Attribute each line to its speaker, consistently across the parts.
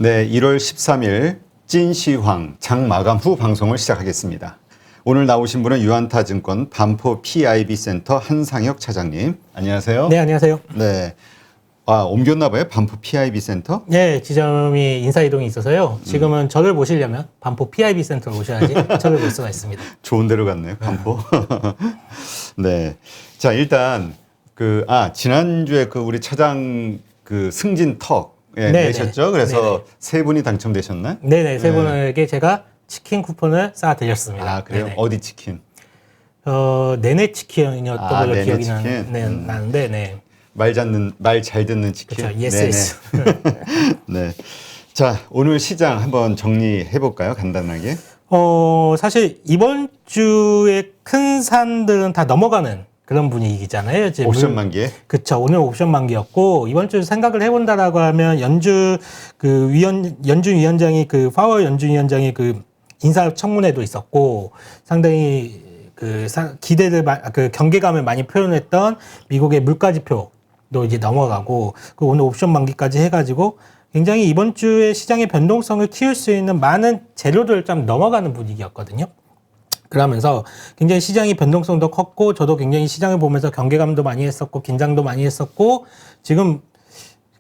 Speaker 1: 네, 1월 13일 찐시황 장 마감 후 방송을 시작하겠습니다. 오늘 나오신 분은 유안타증권 반포 PIB 센터 한상혁 차장님. 안녕하세요.
Speaker 2: 네, 안녕하세요.
Speaker 1: 네. 아, 옮겼나 봐요? 반포 PIB 센터?
Speaker 2: 네, 지점이 인사이동이 있어서요. 지금은 저를 모시려면 반포 PIB 센터로 오셔야지 저를 볼 수가 있습니다.
Speaker 1: 좋은 데로 갔네요, 반포. 네. 자, 일단 지난주에 우리 차장 승진 턱 내셨죠? 그래서
Speaker 2: 네네.
Speaker 1: 세 분이 당첨되셨나요?
Speaker 2: 네네, 세 분에게 제가 치킨 쿠폰을 쌓아드렸습니다.
Speaker 1: 아, 그래요?
Speaker 2: 네네.
Speaker 1: 어디 치킨?
Speaker 2: 네네 치킨이었던 걸로
Speaker 1: 네네
Speaker 2: 기억이
Speaker 1: 치킨?
Speaker 2: 나는데, 네.
Speaker 1: 말 잘 듣는 치킨.
Speaker 2: 그렇죠. 예스,
Speaker 1: 네네.
Speaker 2: 예스.
Speaker 1: 네. 자, 오늘 시장 한번 정리해 볼까요? 간단하게.
Speaker 2: 사실 이번 주에 큰 산들은 다 넘어가는 그런 분위기잖아요. 이제
Speaker 1: 옵션 만기에.
Speaker 2: 그쵸. 오늘 옵션 만기였고, 이번 주 생각을 해본다라고 하면, 연준 위원장이 파월 연준 위원장이 인사청문회도 있었고, 상당히 경계감을 많이 표현했던 미국의 물가지표도 이제 넘어가고, 오늘 옵션 만기까지 해가지고, 굉장히 이번 주에 시장의 변동성을 키울 수 있는 많은 재료들 좀 넘어가는 분위기였거든요. 그러면서 굉장히 시장이 변동성도 컸고, 저도 굉장히 시장을 보면서 경계감도 많이 했었고, 긴장도 많이 했었고, 지금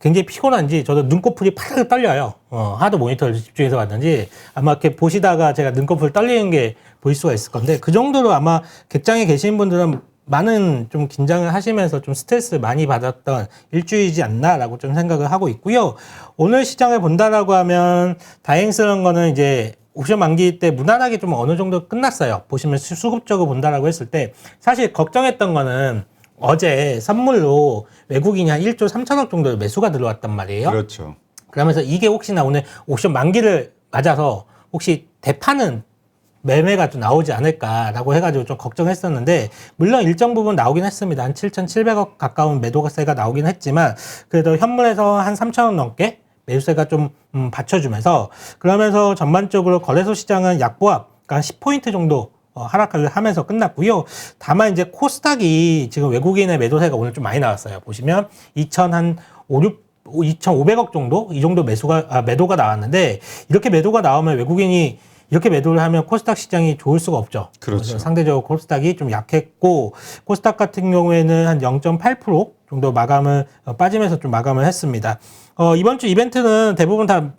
Speaker 2: 굉장히 피곤한지 저도 눈꺼풀이 파르르 떨려요. 하도 모니터를 집중해서 봤는지 아마 이렇게 보시다가 제가 눈꺼풀 떨리는 게 보일 수가 있을 건데, 그 정도로 아마 객장에 계신 분들은 많은 좀 긴장을 하시면서 좀 스트레스 많이 받았던 일주이지 않나라고 좀 생각을 하고 있고요. 오늘 시장을 본다라고 하면 다행스러운 거는 이제 옵션 만기 때 무난하게 좀 어느 정도 끝났어요. 보시면 수급적으로 본다라고 했을 때 사실 걱정했던 거는 어제 선물로 외국인이 한 1조 3천억 정도의 매수가 들어왔단 말이에요.
Speaker 1: 그렇죠.
Speaker 2: 그러면서 이게 혹시나 오늘 옵션 만기를 맞아서 혹시 대파는 매매가 좀 나오지 않을까라고 해가지고 좀 걱정했었는데, 물론 일정 부분 나오긴 했습니다. 한 7,700억 가까운 매도세가 나오긴 했지만, 그래도 현물에서 한 3천억 넘게 매수세가 좀 받쳐주면서, 그러면서 전반적으로 거래소 시장은 약보합, 그러니까 10포인트 정도 하락을 하면서 끝났고요. 다만 이제 코스닥이 지금 외국인의 매도세가 오늘 좀 많이 나왔어요. 보시면 2,500억 정도? 이 정도 매도가 나왔는데, 이렇게 매도가 나오면 외국인이 이렇게 매도를 하면 코스닥 시장이 좋을 수가 없죠.
Speaker 1: 그렇죠.
Speaker 2: 상대적으로 코스닥이 좀 약했고, 코스닥 같은 경우에는 한 0.8% 정도 빠지면서 좀 마감을 했습니다. 이번 주 이벤트는 대부분 다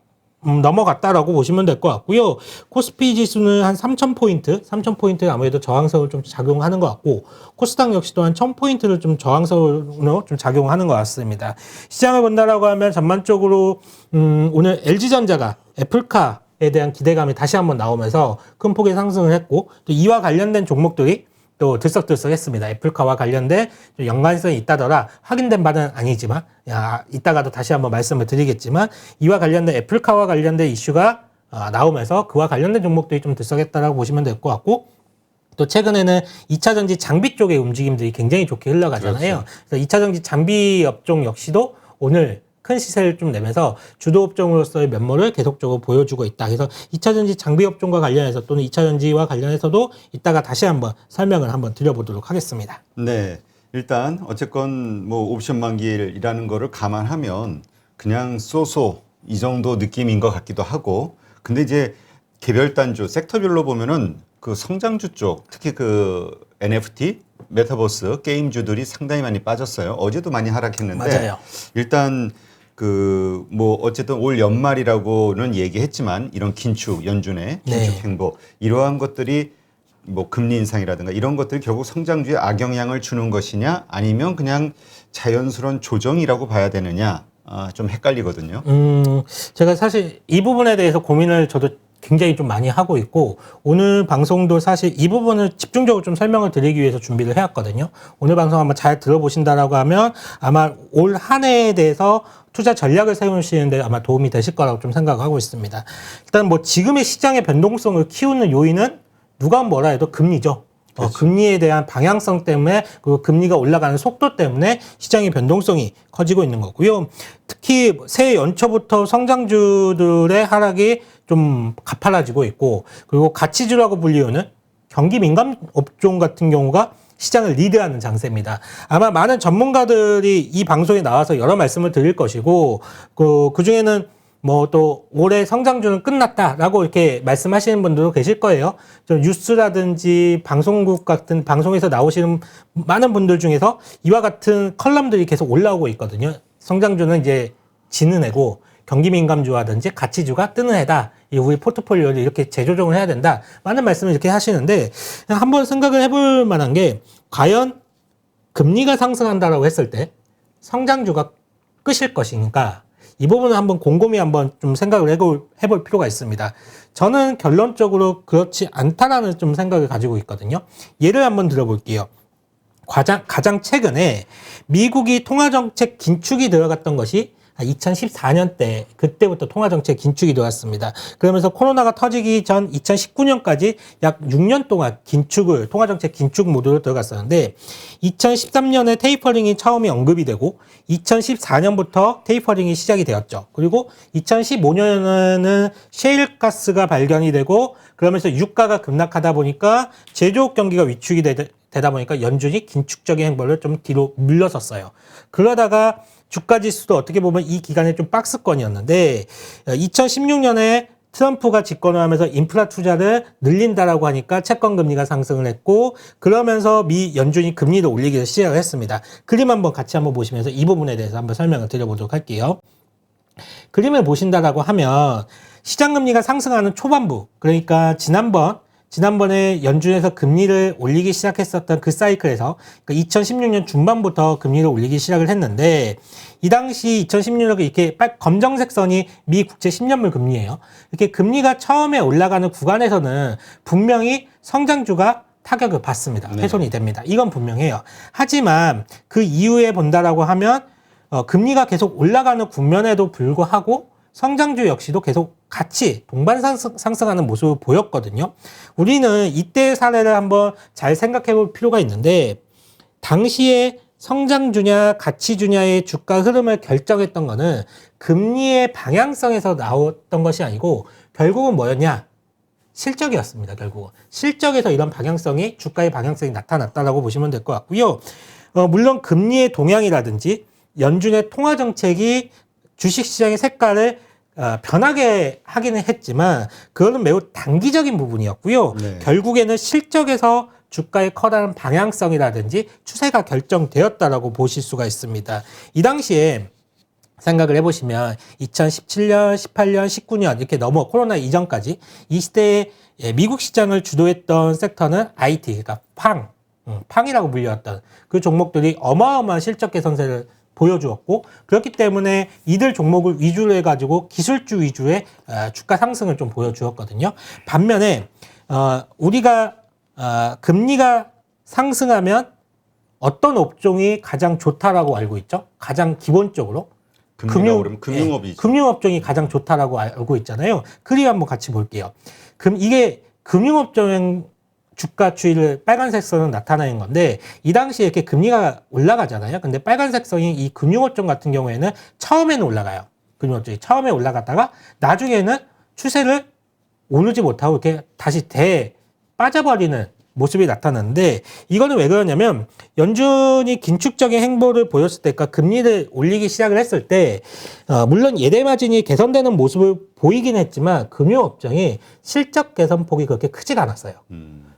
Speaker 2: 넘어갔다라고 보시면 될 것 같고요. 코스피 지수는 한 3,000포인트 아무래도 저항선을 좀 작용하는 것 같고, 코스닥 역시도 한 1,000포인트를 좀 저항선으로 좀 작용하는 것 같습니다. 시장을 본다라고 하면 전반적으로 오늘 LG전자가 애플카에 대한 기대감이 다시 한번 나오면서 큰 폭의 상승을 했고, 또 이와 관련된 종목들이 또 들썩들썩했습니다. 애플카와 관련된 좀 연관성이 있다더라. 확인된 바는 아니지만, 이따가도 다시 한번 말씀을 드리겠지만, 이와 관련된 애플카와 관련된 이슈가 나오면서 그와 관련된 종목들이 좀 들썩했다라고 보시면 될 것 같고, 또 최근에는 2차전지 장비 쪽의 움직임들이 굉장히 좋게 흘러가잖아요.
Speaker 1: 그렇죠.
Speaker 2: 그래서 2차전지 장비 업종 역시도 오늘 큰 시세를 좀 내면서 주도 업종으로서의 면모를 계속적으로 보여주고 있다. 그래서 2차전지 장비 업종과 관련해서 또는 2차전지와 관련해서도 이따가 다시 한번 설명을 한번 드려보도록 하겠습니다.
Speaker 1: 네. 일단 어쨌건 옵션 만기일이라는 거를 감안하면 그냥 쏘쏘 이 정도 느낌인 것 같기도 하고, 근데 이제 개별 단주 섹터별로 보면은 성장주 쪽, 특히 NFT 메타버스 게임주들이 상당히 많이 빠졌어요. 어제도 많이 하락했는데.
Speaker 2: 맞아요.
Speaker 1: 일단 어쨌든 올 연말이라고는 얘기했지만, 이런 긴축, 연준의 긴축 행보, 이러한 것들이 금리 인상이라든가 이런 것들이 결국 성장주에 악영향을 주는 것이냐, 아니면 그냥 자연스러운 조정이라고 봐야 되느냐, 좀 헷갈리거든요.
Speaker 2: 제가 사실 이 부분에 대해서 고민을 저도 굉장히 좀 많이 하고 있고, 오늘 방송도 사실 이 부분을 집중적으로 좀 설명을 드리기 위해서 준비를 해왔거든요. 오늘 방송 한번 잘 들어보신다라고 하면 아마 올 한 해에 대해서 투자 전략을 세우시는데 아마 도움이 되실 거라고 좀 생각하고 있습니다. 일단 지금의 시장의 변동성을 키우는 요인은 누가 뭐라 해도 금리죠.
Speaker 1: 그렇죠.
Speaker 2: 금리에 대한 방향성 때문에, 그리고 금리가 올라가는 속도 때문에 시장의 변동성이 커지고 있는 거고요. 특히 새해 연초부터 성장주들의 하락이 좀 가팔라지고 있고, 그리고 가치주라고 불리우는 경기 민감 업종 같은 경우가 시장을 리드하는 장세입니다. 아마 많은 전문가들이 이 방송에 나와서 여러 말씀을 드릴 것이고, 그중에는 뭐 또 올해 성장주는 끝났다라고 이렇게 말씀하시는 분들도 계실 거예요. 좀 뉴스라든지 방송국 같은 방송에서 나오시는 많은 분들 중에서 이와 같은 컬럼들이 계속 올라오고 있거든요. 성장주는 이제 지는 해고 경기 민감주라든지 가치주가 뜨는 해다. 우리 포트폴리오를 이렇게 재조정을 해야 된다. 많은 말씀을 이렇게 하시는데 그냥 한번 생각을 해볼 만한 게 과연 금리가 상승한다라고 했을 때 성장주가 끝일 것이니까 이 부분은 한번 곰곰이 한번 좀 생각을 해볼 필요가 있습니다. 저는 결론적으로 그렇지 않다라는 좀 생각을 가지고 있거든요. 예를 한번 들어볼게요. 가장 최근에 미국이 통화정책 긴축이 들어갔던 것이 2014년 때 그때부터 통화정책 긴축이 들어왔습니다. 그러면서 코로나가 터지기 전 2019년까지 약 6년 동안 통화정책 긴축 모드로 들어갔었는데 2013년에 테이퍼링이 처음에 언급이 되고 2014년부터 테이퍼링이 시작이 되었죠. 그리고 2015년에는 셰일가스가 발견이 되고 그러면서 유가가 급락하다 보니까 제조업 경기가 위축이 되다 보니까 연준이 긴축적인 행보를 좀 뒤로 물러섰어요. 그러다가 주가 지수도 어떻게 보면 이 기간에 좀 박스권이었는데 2016년에 트럼프가 집권을 하면서 인프라 투자를 늘린다라고 하니까 채권 금리가 상승을 했고 그러면서 미 연준이 금리를 올리기 시작을 했습니다. 그림 한번 같이 한번 보시면서 이 부분에 대해서 한번 설명을 드려보도록 할게요. 그림을 보신다라고 하면 시장 금리가 상승하는 초반부, 그러니까 지난번에 연준에서 금리를 올리기 시작했었던 그 사이클에서 그러니까 2016년 중반부터 금리를 올리기 시작을 했는데 이 당시 2016년에 이렇게 검정색 선이 미 국채 10년물 금리예요. 이렇게 금리가 처음에 올라가는 구간에서는 분명히 성장주가 타격을 받습니다. 훼손이 됩니다. 이건 분명해요. 하지만 그 이후에 본다라고 하면 금리가 계속 올라가는 국면에도 불구하고 성장주 역시도 계속 같이 동반 상승하는 모습을 보였거든요. 우리는 이때의 사례를 한번 잘 생각해 볼 필요가 있는데 당시에 성장주냐 가치주냐의 주가 흐름을 결정했던 거는 금리의 방향성에서 나왔던 것이 아니고 결국은 뭐였냐? 실적이었습니다. 결국은. 실적에서 이런 방향성이 주가의 방향성이 나타났다라고 보시면 될 것 같고요. 물론 금리의 동향이라든지 연준의 통화 정책이 주식시장의 색깔을 변하게 하기는 했지만 그거는 매우 단기적인 부분이었고요.
Speaker 1: 네.
Speaker 2: 결국에는 실적에서 주가의 커다란 방향성이라든지 추세가 결정되었다라고 보실 수가 있습니다. 이 당시에 생각을 해보시면 2017년, 18년, 19년 이렇게 넘어 코로나 이전까지 이 시대에 미국 시장을 주도했던 섹터는 IT, 그러니까 팡이라고 불렸던 그 종목들이 어마어마한 실적 개선세를 보여주었고 그렇기 때문에 이들 종목을 위주로 해가지고 기술주 위주의 주가 상승을 좀 보여주었거든요. 반면에 우리가 금리가 상승하면 어떤 업종이 가장 좋다라고 알고 있죠? 가장 기본적으로
Speaker 1: 금융업이죠.
Speaker 2: 금융업종이 가장 좋다라고 알고 있잖아요. 그림 한번 같이 볼게요. 이게 금융업종 주가 추이를 빨간색 선은 나타내는 건데 이 당시에 이렇게 금리가 올라가잖아요. 근데 빨간색 선이 이 금융업종 같은 경우에는 처음에는 올라가요. 금융업종이 처음에 올라갔다가 나중에는 추세를 오르지 못하고 이렇게 다시 빠져버리는 모습이 나타나는데 이거는 왜 그러냐면 연준이 긴축적인 행보를 보였을 때, 그러니까 금리를 올리기 시작을 했을 때 물론 예대 마진이 개선되는 모습을 보이긴 했지만 금융업종이 실적 개선폭이 그렇게 크지가 않았어요.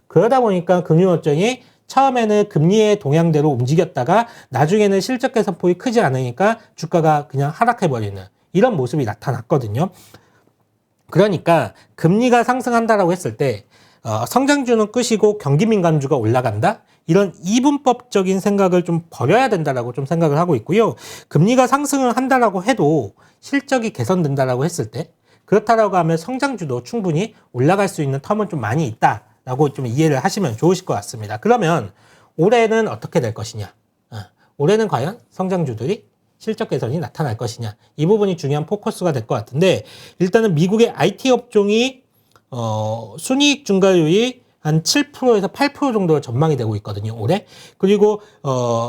Speaker 2: 그러다 보니까 금융업종이 처음에는 금리의 동향대로 움직였다가 나중에는 실적 개선폭이 크지 않으니까 주가가 그냥 하락해버리는 이런 모습이 나타났거든요. 그러니까 금리가 상승한다라고 했을 때 성장주는 끝이고 경기 민감주가 올라간다? 이런 이분법적인 생각을 좀 버려야 된다라고 좀 생각을 하고 있고요. 금리가 상승을 한다라고 해도 실적이 개선된다라고 했을 때 그렇다라고 하면 성장주도 충분히 올라갈 수 있는 텀은 좀 많이 있다라고 좀 이해를 하시면 좋으실 것 같습니다. 그러면 올해는 어떻게 될 것이냐? 올해는 과연 성장주들이 실적 개선이 나타날 것이냐? 이 부분이 중요한 포커스가 될 것 같은데 일단은 미국의 IT 업종이 순이익 증가율이 한 7%에서 8% 정도가 전망이 되고 있거든요, 올해. 그리고,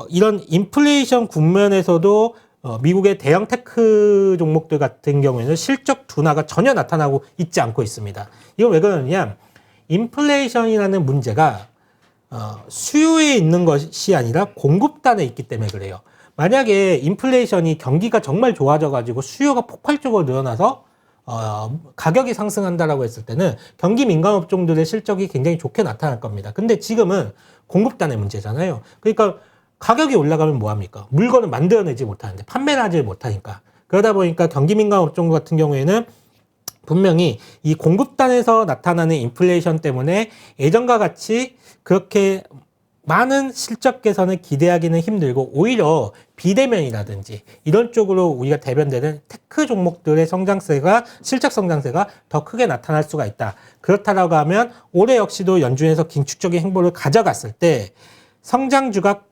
Speaker 2: 이런 인플레이션 국면에서도, 미국의 대형 테크 종목들 같은 경우에는 실적 둔화가 전혀 나타나고 있지 않고 있습니다. 이건 왜 그러느냐? 인플레이션이라는 문제가, 수요에 있는 것이 아니라 공급단에 있기 때문에 그래요. 만약에 인플레이션이 경기가 정말 좋아져가지고 수요가 폭발적으로 늘어나서 가격이 상승한다라고 했을 때는 경기 민감 업종들의 실적이 굉장히 좋게 나타날 겁니다. 근데 지금은 공급단의 문제잖아요. 그러니까 가격이 올라가면 뭐합니까? 물건을 만들어내지 못하는데 판매를 하지 못하니까. 그러다 보니까 경기 민감 업종 같은 경우에는 분명히 이 공급단에서 나타나는 인플레이션 때문에 예전과 같이 그렇게 많은 실적 개선을 기대하기는 힘들고 오히려 비대면이라든지 이런 쪽으로 우리가 대변되는 테크 종목들의 성장세가 실적 성장세가 더 크게 나타날 수가 있다. 그렇다라고 하면 올해 역시도 연준에서 긴축적인 행보를 가져갔을 때 성장주가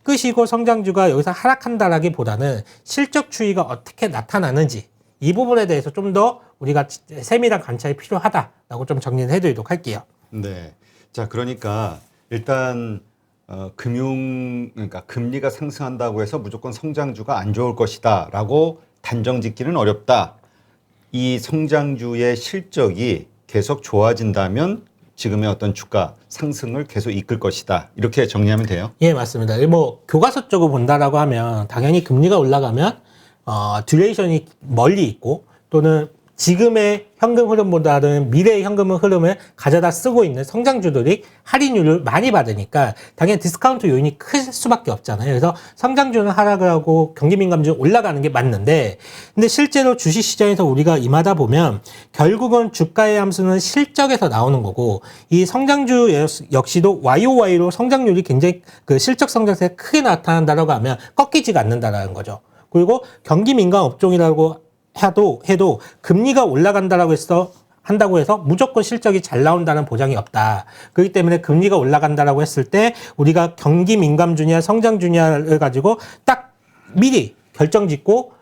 Speaker 2: 끄시고 성장주가 여기서 하락한다라기보다는 실적 추이가 어떻게 나타나는지 이 부분에 대해서 좀 더 우리가 세밀한 관찰이 필요하다라고 좀 정리를 해드리도록 할게요.
Speaker 1: 네. 자, 그러니까 일단 그러니까 금리가 상승한다고 해서 무조건 성장주가 안 좋을 것이다라고 단정짓기는 어렵다. 이 성장주의 실적이 계속 좋아진다면 지금의 어떤 주가 상승을 계속 이끌 것이다. 이렇게 정리하면 돼요.
Speaker 2: 예, 맞습니다. 뭐 교과서 쪽을 본다라고 하면 당연히 금리가 올라가면 듀레이션이 멀리 있고 또는 지금의 현금 흐름보다는 미래의 현금 흐름을 가져다 쓰고 있는 성장주들이 할인율을 많이 받으니까 당연히 디스카운트 요인이 클 수밖에 없잖아요. 그래서 성장주는 하락을 하고 경기 민감주는 올라가는 게 맞는데 근데 실제로 주식시장에서 우리가 임하다 보면 결국은 주가의 함수는 실적에서 나오는 거고 이 성장주 역시도 YOY로 성장률이 굉장히 그 실적 성장세가 크게 나타난다라고 하면 꺾이지가 않는다라는 거죠. 그리고 경기 민감 업종이라고 해도 금리가 올라간다라고 한다고 해서 무조건 실적이 잘 나온다는 보장이 없다. 그렇기 때문에 금리가 올라간다라고 했을 때 우리가 경기 민감주냐 성장주냐를 가지고 딱 미리 결정 짓고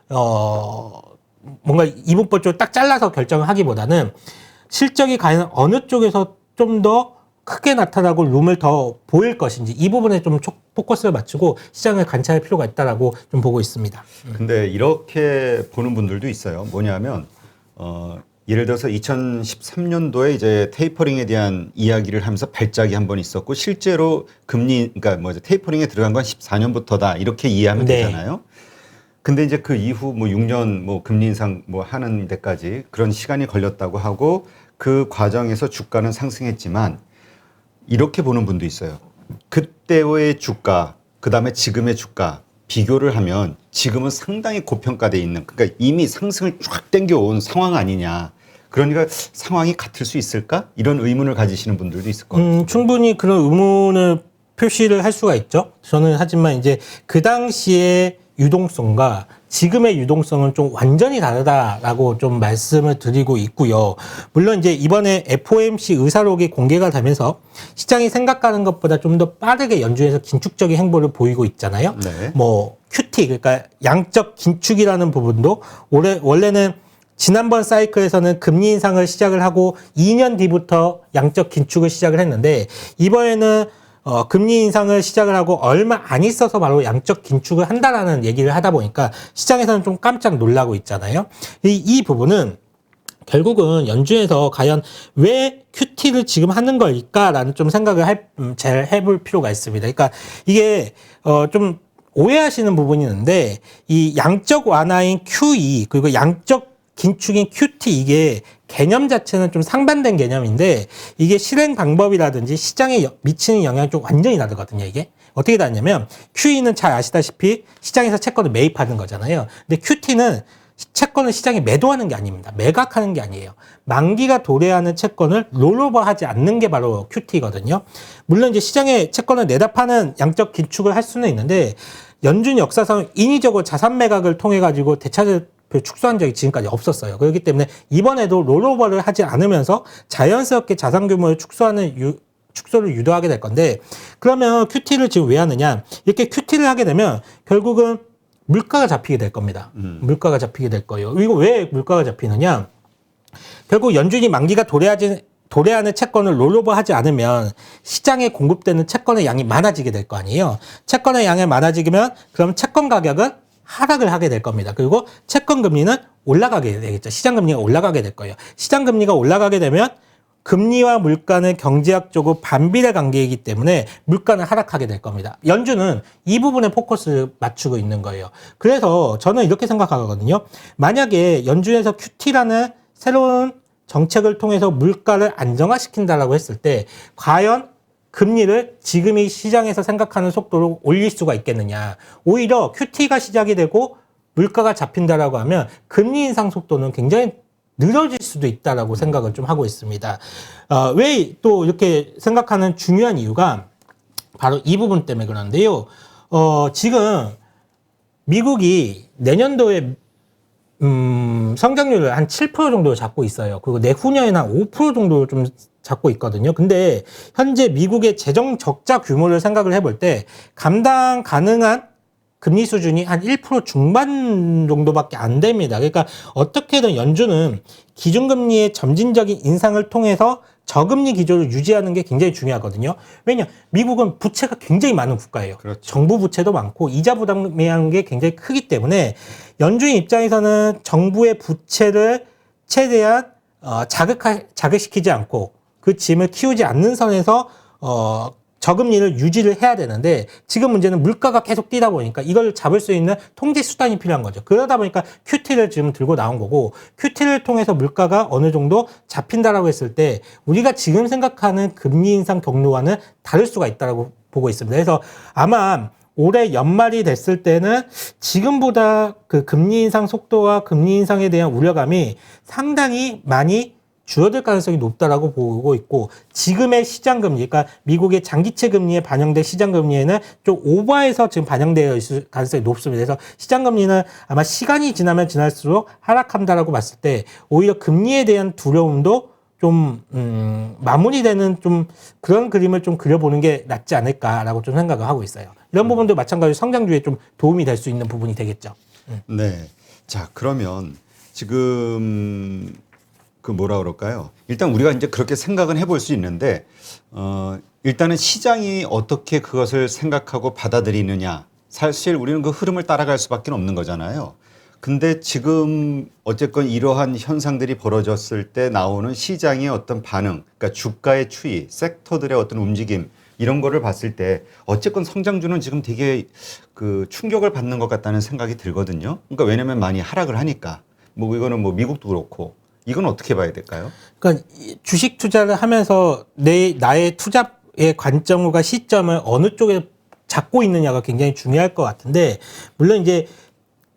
Speaker 2: 뭔가 이분법 쪽으로 딱 잘라서 결정을 하기보다는 실적이 과연 어느 쪽에서 좀 더 크게 나타나고 룸을 더 보일 것인지 이 부분에 좀 포커스를 맞추고 시장을 관찰할 필요가 있다라고 좀 보고 있습니다.
Speaker 1: 근데 이렇게 보는 분들도 있어요. 뭐냐면 예를 들어서 2013년도에 이제 테이퍼링에 대한 이야기를 하면서 발작이 한 번 있었고 실제로 금리 그러니까 테이퍼링에 들어간 건 14년부터다 이렇게 이해하면
Speaker 2: 네.
Speaker 1: 되잖아요. 근데 이제 그 이후 뭐 6년 뭐 금리 인상 뭐 하는 데까지 그런 시간이 걸렸다고 하고 그 과정에서 주가는 상승했지만 이렇게 보는 분도 있어요. 그때의 주가, 그다음에 지금의 주가 비교를 하면 지금은 상당히 고평가돼 있는 그러니까 이미 상승을 쫙 땡겨온 상황 아니냐. 그러니까 상황이 같을 수 있을까? 이런 의문을 가지시는 분들도 있을 것 같아요.
Speaker 2: 충분히 그런 의문을 표시를 할 수가 있죠. 저는 하지만 이제 그 당시의 유동성과 지금의 유동성은 좀 완전히 다르다라고 좀 말씀을 드리고 있고요. 물론 이제 이번에 FOMC 의사록이 공개가 되면서 시장이 생각하는 것보다 좀 더 빠르게 연준에서 긴축적인 행보를 보이고 있잖아요.
Speaker 1: 네.
Speaker 2: 뭐 QT 그러니까 양적 긴축이라는 부분도 원래는 지난번 사이클에서는 금리 인상을 시작을 하고 2년 뒤부터 양적 긴축을 시작을 했는데 이번에는 금리 인상을 시작을 하고 얼마 안 있어서 바로 양적 긴축을 한다라는 얘기를 하다 보니까 시장에서는 좀 깜짝 놀라고 있잖아요. 이 부분은 결국은 연준에서 과연 왜 QT를 지금 하는 걸까라는 좀 생각을 잘 해볼 필요가 있습니다. 그러니까 이게 좀 오해하시는 부분이 있는데 이 양적 완화인 QE 그리고 양적 긴축인 QT 이게 개념 자체는 좀 상반된 개념인데 이게 실행 방법이라든지 시장에 미치는 영향이 좀 완전히 다르거든요. 이게 어떻게 다르냐면 QE는 잘 아시다시피 시장에서 채권을 매입하는 거잖아요. 근데 QT는 채권을 시장에 매도하는 게 아닙니다. 매각하는 게 아니에요. 만기가 도래하는 채권을 롤오버하지 않는 게 바로 QT거든요. 물론 이제 시장에 채권을 내다 파는 양적 긴축을 할 수는 있는데 연준 역사상 인위적으로 자산 매각을 통해 가지고 대차를 축소한 적이 지금까지 없었어요. 그렇기 때문에 이번에도 롤오버를 하지 않으면서 자연스럽게 자산 규모를 축소를 유도하게 될 건데 그러면 QT를 지금 왜 하느냐? 이렇게 QT를 하게 되면 결국은 물가가 잡히게 될 겁니다. 물가가 잡히게 될 거예요. 이거 왜 물가가 잡히느냐? 결국 연준이 만기가 도래하는 채권을 롤오버하지 않으면 시장에 공급되는 채권의 양이 많아지게 될 거 아니에요. 채권의 양이 많아지면 그럼 채권 가격은 하락을 하게 될 겁니다. 그리고 채권 금리는 올라가게 되겠죠. 시장 금리가 올라가게 될 거예요. 시장 금리가 올라가게 되면 금리와 물가는 경제학적으로 반비례 관계이기 때문에 물가는 하락하게 될 겁니다. 연준은 이 부분에 포커스를 맞추고 있는 거예요. 그래서 저는 이렇게 생각하거든요. 만약에 연준에서 QT라는 새로운 정책을 통해서 물가를 안정화시킨다라고 했을 때 과연 금리를 지금 이 시장에서 생각하는 속도로 올릴 수가 있겠느냐. 오히려 QT가 시작이 되고 물가가 잡힌다라고 하면 금리 인상 속도는 굉장히 늘어질 수도 있다라고 생각을 좀 하고 있습니다. 왜 또 이렇게 생각하는 중요한 이유가 바로 이 부분 때문에 그런데요. 지금 미국이 내년도에 성장률을 한 7% 정도 잡고 있어요. 그리고 내후년에는 한 5% 정도 좀 잡고 있거든요. 근데 현재 미국의 재정 적자 규모를 생각을 해볼 때 감당 가능한 금리 수준이 한 1% 중반 정도밖에 안 됩니다. 그러니까 어떻게든 연준은 기준금리의 점진적인 인상을 통해서 저금리 기조를 유지하는 게 굉장히 중요하거든요. 왜냐? 미국은 부채가 굉장히 많은 국가예요.
Speaker 1: 그렇죠.
Speaker 2: 정부 부채도 많고 이자 부담이 하는 게 굉장히 크기 때문에 연준 입장에서는 정부의 부채를 최대한 자극시키지 않고 그 짐을 키우지 않는 선에서 저금리를 유지를 해야 되는데 지금 문제는 물가가 계속 뛰다 보니까 이걸 잡을 수 있는 통제 수단이 필요한 거죠. 그러다 보니까 QT를 지금 들고 나온 거고 QT를 통해서 물가가 어느 정도 잡힌다라고 했을 때 우리가 지금 생각하는 금리 인상 경로와는 다를 수가 있다라고 보고 있습니다. 그래서 아마 올해 연말이 됐을 때는 지금보다 그 금리 인상 속도와 금리 인상에 대한 우려감이 상당히 많이 줄어들 가능성이 높다라고 보고 있고 지금의 시장금리, 그러니까 미국의 장기채 금리에 반영된 시장금리에는 좀 오버해서 지금 반영되어 있을 가능성이 높습니다. 그래서 시장금리는 아마 시간이 지나면 지날수록 하락한다라고 봤을 때 오히려 금리에 대한 두려움도 좀 마무리되는 좀 그런 그림을 좀 그려보는 게 낫지 않을까라고 좀 생각을 하고 있어요. 이런 부분도 마찬가지로 성장주에 좀 도움이 될 수 있는 부분이 되겠죠.
Speaker 1: 네. 자, 그러면 지금 그 뭐라 그럴까요? 일단 우리가 이제 그렇게 생각은 해볼 수 있는데 일단은 시장이 어떻게 그것을 생각하고 받아들이느냐. 사실 우리는 그 흐름을 따라갈 수밖에 없는 거잖아요. 근데 지금 어쨌건 이러한 현상들이 벌어졌을 때 나오는 시장의 어떤 반응, 그러니까 주가의 추이, 섹터들의 어떤 움직임 이런 거를 봤을 때 어쨌건 성장주는 지금 되게 그 충격을 받는 것 같다는 생각이 들거든요. 그러니까 왜냐면 많이 하락을 하니까. 뭐 이거는 뭐 미국도 그렇고 이건 어떻게 봐야 될까요?
Speaker 2: 그러니까 주식 투자를 하면서 나의 투자의 관점과 시점을 어느 쪽에 잡고 있느냐가 굉장히 중요할 것 같은데 물론 이제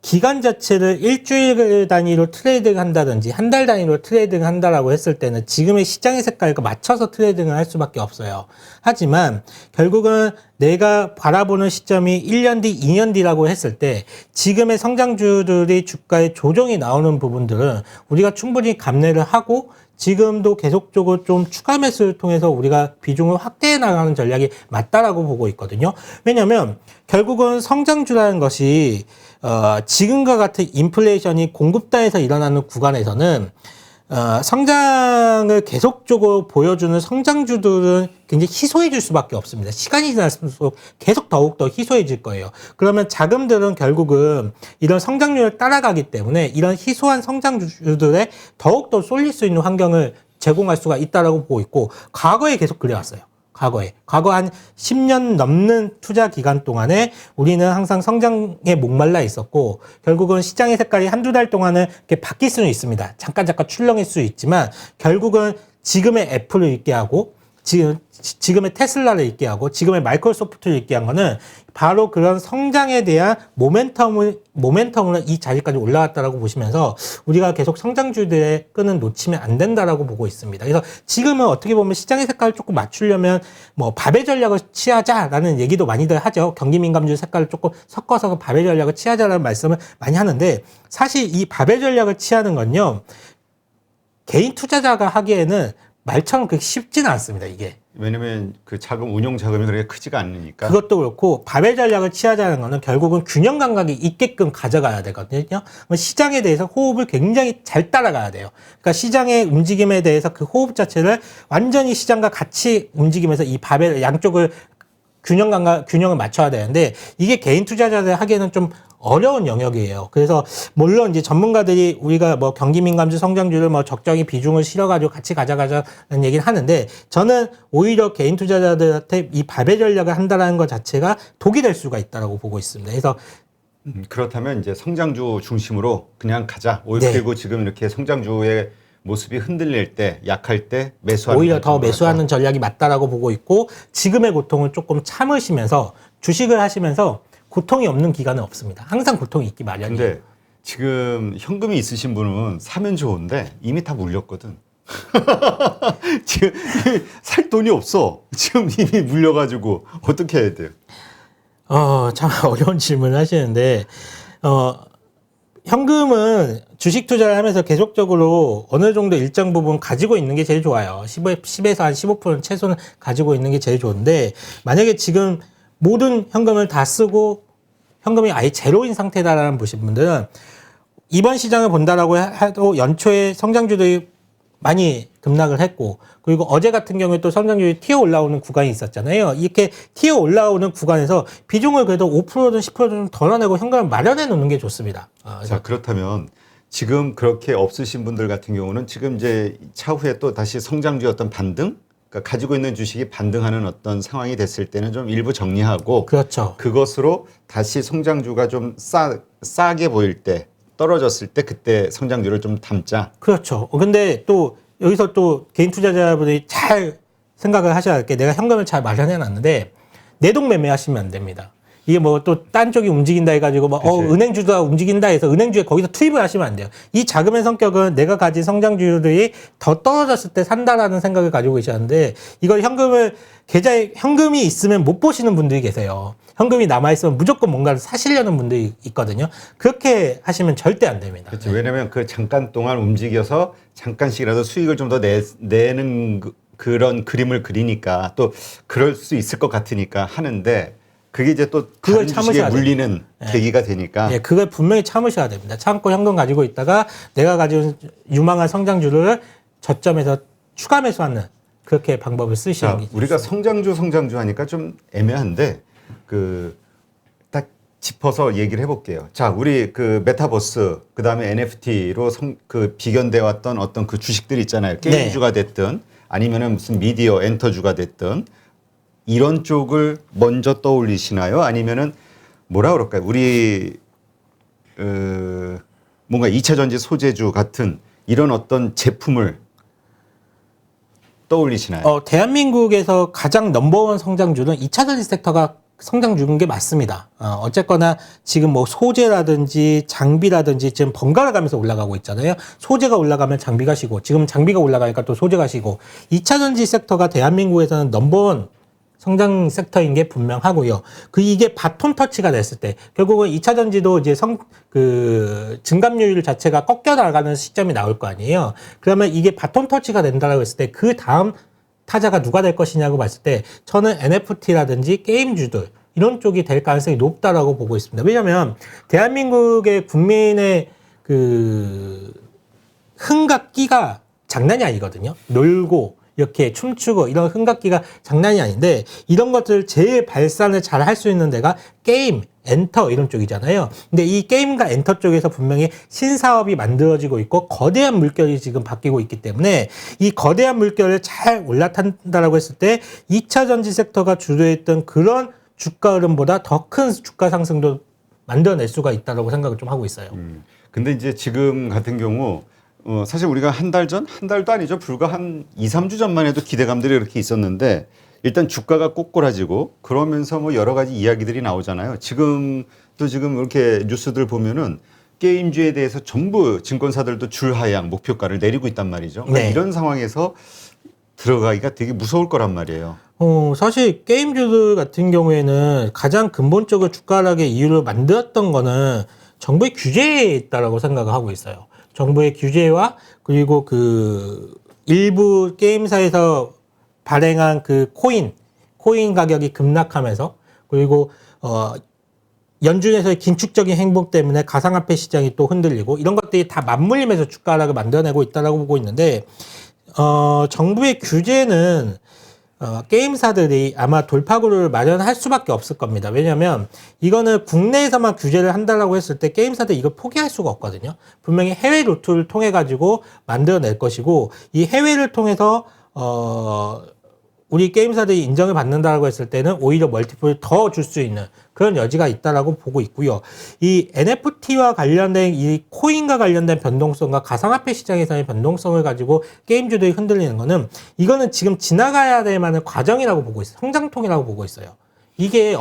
Speaker 2: 기간 자체를 일주일 단위로 트레이딩 한다든지 한 달 단위로 트레이딩 한다라고 했을 때는 지금의 시장의 색깔과 맞춰서 트레이딩을 할 수밖에 없어요. 하지만 결국은 내가 바라보는 시점이 1년 뒤, 2년 뒤라고 했을 때 지금의 성장주들이 주가에 조정이 나오는 부분들은 우리가 충분히 감내를 하고 지금도 계속적으로 좀 추가 매수를 통해서 우리가 비중을 확대해 나가는 전략이 맞다라고 보고 있거든요. 왜냐하면 결국은 성장주라는 것이 지금과 같은 인플레이션이 공급단에서 일어나는 구간에서는 성장을 계속적으로 보여주는 성장주들은 굉장히 희소해질 수밖에 없습니다. 시간이 지날수록 계속 더욱더 희소해질 거예요. 그러면 자금들은 결국은 이런 성장률을 따라가기 때문에 이런 희소한 성장주들에 더욱더 쏠릴 수 있는 환경을 제공할 수가 있다고 보고 있고 과거에 계속 그래왔어요. 과거 한 10년 넘는 투자 기간 동안에 우리는 항상 성장에 목말라 있었고 결국은 시장의 색깔이 한두 달 동안은 이렇게 바뀔 수는 있습니다. 잠깐 출렁일 수 있지만 결국은 지금의 애플을 있게 하고 지금의 테슬라를 있게 하고 지금의 마이크로소프트를 있게 한 거는 바로 그런 성장에 대한 모멘텀으로 이 자리까지 올라왔다라고 보시면서 우리가 계속 성장주들의 끈은 놓치면 안 된다라고 보고 있습니다. 그래서 지금은 어떻게 보면 시장의 색깔을 조금 맞추려면 뭐 밥의 전략을 취하자라는 얘기도 많이들 하죠. 경기 민감주 색깔을 조금 섞어서 밥의 전략을 취하자라는 말씀을 많이 하는데 사실 이 밥의 전략을 취하는 건요. 개인 투자자가 하기에는 말처럼 그렇게 쉽지는 않습니다, 이게.
Speaker 1: 왜냐면 그 운용 자금이 그렇게 크지가 않으니까.
Speaker 2: 그것도 그렇고 밥의 전략을 취하자는 거는 결국은 균형 감각이 있게끔 가져가야 되거든요. 시장에 대해서 호흡을 굉장히 잘 따라가야 돼요. 그러니까 시장의 움직임에 대해서 그 호흡 자체를 완전히 시장과 같이 움직이면서 이 밥의 양쪽을 균형을 맞춰야 되는데 이게 개인 투자자들 하기에는 좀 어려운 영역이에요. 그래서 물론 이제 전문가들이 우리가 뭐 경기 민감주 성장주를 뭐 적정히 비중을 실어가지고 같이 가져가자는 얘기를 하는데 저는 오히려 개인 투자자들한테 이 밥의 전략을 한다라는 것 자체가 독이 될 수가 있다라고 보고 있습니다. 그래서
Speaker 1: 그렇다면 이제 성장주 중심으로 그냥 가자.
Speaker 2: 네.
Speaker 1: 그리고 지금 이렇게 성장주의 모습이 흔들릴 때, 약할 때 매수하는
Speaker 2: 오히려 더
Speaker 1: 방법을
Speaker 2: 매수하는
Speaker 1: 할까?
Speaker 2: 전략이 맞다라고 보고 있고 지금의 고통을 조금 참으시면서 주식을 하시면서 고통이 없는 기간은 없습니다. 항상 고통이 있기 마련이에요.
Speaker 1: 근데 지금 현금이 있으신 분은 사면 좋은데 이미 다 물렸거든. 지금 살 돈이 없어. 지금 이미 물려가지고 어떻게 해야 돼요?
Speaker 2: 참 어려운 질문을 하시는데, 현금은 주식 투자를 하면서 계속적으로 어느 정도 일정 부분 가지고 있는 게 제일 좋아요. 10에서 한 15%는 최소는 가지고 있는 게 제일 좋은데, 만약에 지금 모든 현금을 다 쓰고 현금이 아예 제로인 상태다라는 보신 분들은 이번 시장을 본다라고 해도 연초에 성장주들이 많이 급락을 했고, 그리고 어제 같은 경우에 또 성장률이 튀어 올라오는 구간이 있었잖아요. 이렇게 튀어 올라오는 구간에서 비중을 그래도 5%든 10%든 덜어내고 현금을 마련해 놓는 게 좋습니다.
Speaker 1: 자, 그렇다면 지금 그렇게 없으신 분들 같은 경우는 지금 이제 차후에 또 다시 성장주의 어떤 반등? 그러니까 가지고 있는 주식이 반등하는 어떤 상황이 됐을 때는 좀 일부 정리하고
Speaker 2: 그렇죠.
Speaker 1: 그것으로 다시 성장주가 좀 싸게 보일 때 떨어졌을 때 그때 성장률을 좀 담자.
Speaker 2: 그렇죠. 근데 또 여기서 또 개인 투자자분들이 잘 생각을 하셔야 할 게 내가 현금을 잘 마련해 놨는데 내동 매매하시면 안 됩니다. 이게 뭐 또 딴 쪽이 움직인다 해가지고 뭐
Speaker 1: 그치.
Speaker 2: 은행주가 움직인다 해서 은행주에 거기서 투입을 하시면 안 돼요. 이 자금의 성격은 내가 가진 성장주들이 더 떨어졌을 때 산다라는 생각을 가지고 계셨는데 이걸 계좌에 현금이 있으면 못 보시는 분들이 계세요. 현금이 남아있으면 무조건 뭔가를 사시려는 분들이 있거든요. 그렇게 하시면 절대 안 됩니다.
Speaker 1: 그렇죠. 왜냐하면 그 잠깐 동안 움직여서 잠깐씩이라도 수익을 좀 더 내는 그런 그림을 그리니까 또 그럴 수 있을 것 같으니까 하는데 그게 이제 또
Speaker 2: 그걸
Speaker 1: 다른 주식에
Speaker 2: 참으셔야
Speaker 1: 물리는 계기가 되니까
Speaker 2: 예, 그걸 분명히 참으셔야 됩니다. 참고 현금 가지고 있다가 내가 가지고 유망한 성장주를 저점에서 추가 매수하는 그렇게 방법을 쓰시는 게
Speaker 1: 우리가 성장주 하니까 좀 애매한데 딱 짚어서 얘기를 해볼게요. 자, 우리 그 메타버스 그다음에 NFT로 비견돼 왔던 어떤 그 주식들이 있잖아요. 게임주가 됐든 아니면은 무슨 미디어 엔터주가 됐든 이런 쪽을 먼저 떠올리시나요? 아니면은 뭐라 그럴까요? 우리 뭔가 2차 전지 소재주 같은 이런 어떤 제품을 떠올리시나요?
Speaker 2: 대한민국에서 가장 넘버원 성장주는 2차 전지 섹터가 성장주인 게 맞습니다. 어쨌거나 지금 뭐 소재라든지 장비라든지 지금 번갈아 가면서 올라가고 있잖아요. 소재가 올라가면 장비가 시고 지금 장비가 올라가니까 또 소재가 시고 2차 전지 섹터가 대한민국에서는 넘버원 성장 섹터인 게 분명하고요. 이게 바톤 터치가 됐을 때 결국은 2차 전지도 이제 증감률 자체가 꺾여 나가는 시점이 나올 거 아니에요. 그러면 이게 바톤 터치가 된다고 했을 때 그 다음 타자가 누가 될 것이냐고 봤을 때 저는 NFT라든지 게임주들 이런 쪽이 될 가능성이 높다라고 보고 있습니다. 왜냐하면 대한민국의 국민의 흥각기가 장난이 아니거든요. 놀고 이렇게 춤추고 이런 흥각기가 장난이 아닌데 이런 것들을 제일 발산을 잘 할 수 있는 데가 게임, 엔터 이런 쪽이잖아요. 근데 이 게임과 엔터 쪽에서 분명히 신사업이 만들어지고 있고 거대한 물결이 지금 바뀌고 있기 때문에 이 거대한 물결을 잘 올라탄다라고 했을 때 2차 전지 섹터가 주도했던 그런 주가 흐름보다 더 큰 주가 상승도 만들어낼 수가 있다고 생각을 좀 하고 있어요.
Speaker 1: 근데 이제 지금 같은 경우 사실 우리가 한 달도 아니죠. 불과 한 2, 3주 전만 해도 기대감들이 이렇게 있었는데 일단 주가가 꼬꾸라지고 그러면서 뭐 여러 가지 이야기들이 나오잖아요. 지금 이렇게 뉴스들 보면은 게임주에 대해서 전부 증권사들도 줄하향 목표가를 내리고 있단 말이죠. 그러니까
Speaker 2: 네.
Speaker 1: 이런 상황에서 들어가기가 되게 무서울 거란 말이에요.
Speaker 2: 사실 게임주들 같은 경우에는 가장 근본적으로 주가 하락의 이유를 만들었던 거는 정부의 규제에 있다라고 생각을 하고 있어요. 정부의 규제와 그리고 일부 게임사에서 발행한 코인 가격이 급락하면서 그리고 연준에서의 긴축적인 행보 때문에 가상화폐 시장이 또 흔들리고 이런 것들이 다 맞물리면서 주가 하락을 만들어내고 있다라고 보고 있는데 정부의 규제는 게임사들이 아마 돌파구를 마련할 수밖에 없을 겁니다. 왜냐하면 이거는 국내에서만 규제를 한다라고 했을 때 게임사들이 이걸 포기할 수가 없거든요. 분명히 해외 루트를 통해 가지고 만들어낼 것이고 이 해외를 통해서 우리 게임사들이 인정을 받는다라고 했을 때는 오히려 멀티플을 더 줄 수 있는 그런 여지가 있다라고 보고 있고요. 이 NFT와 관련된 이 코인과 관련된 변동성과 가상화폐 시장에서의 변동성을 가지고 게임주들이 흔들리는 거는 이거는 지금 지나가야 될 만한 과정이라고 보고 있어요. 성장통이라고 보고 있어요. 이게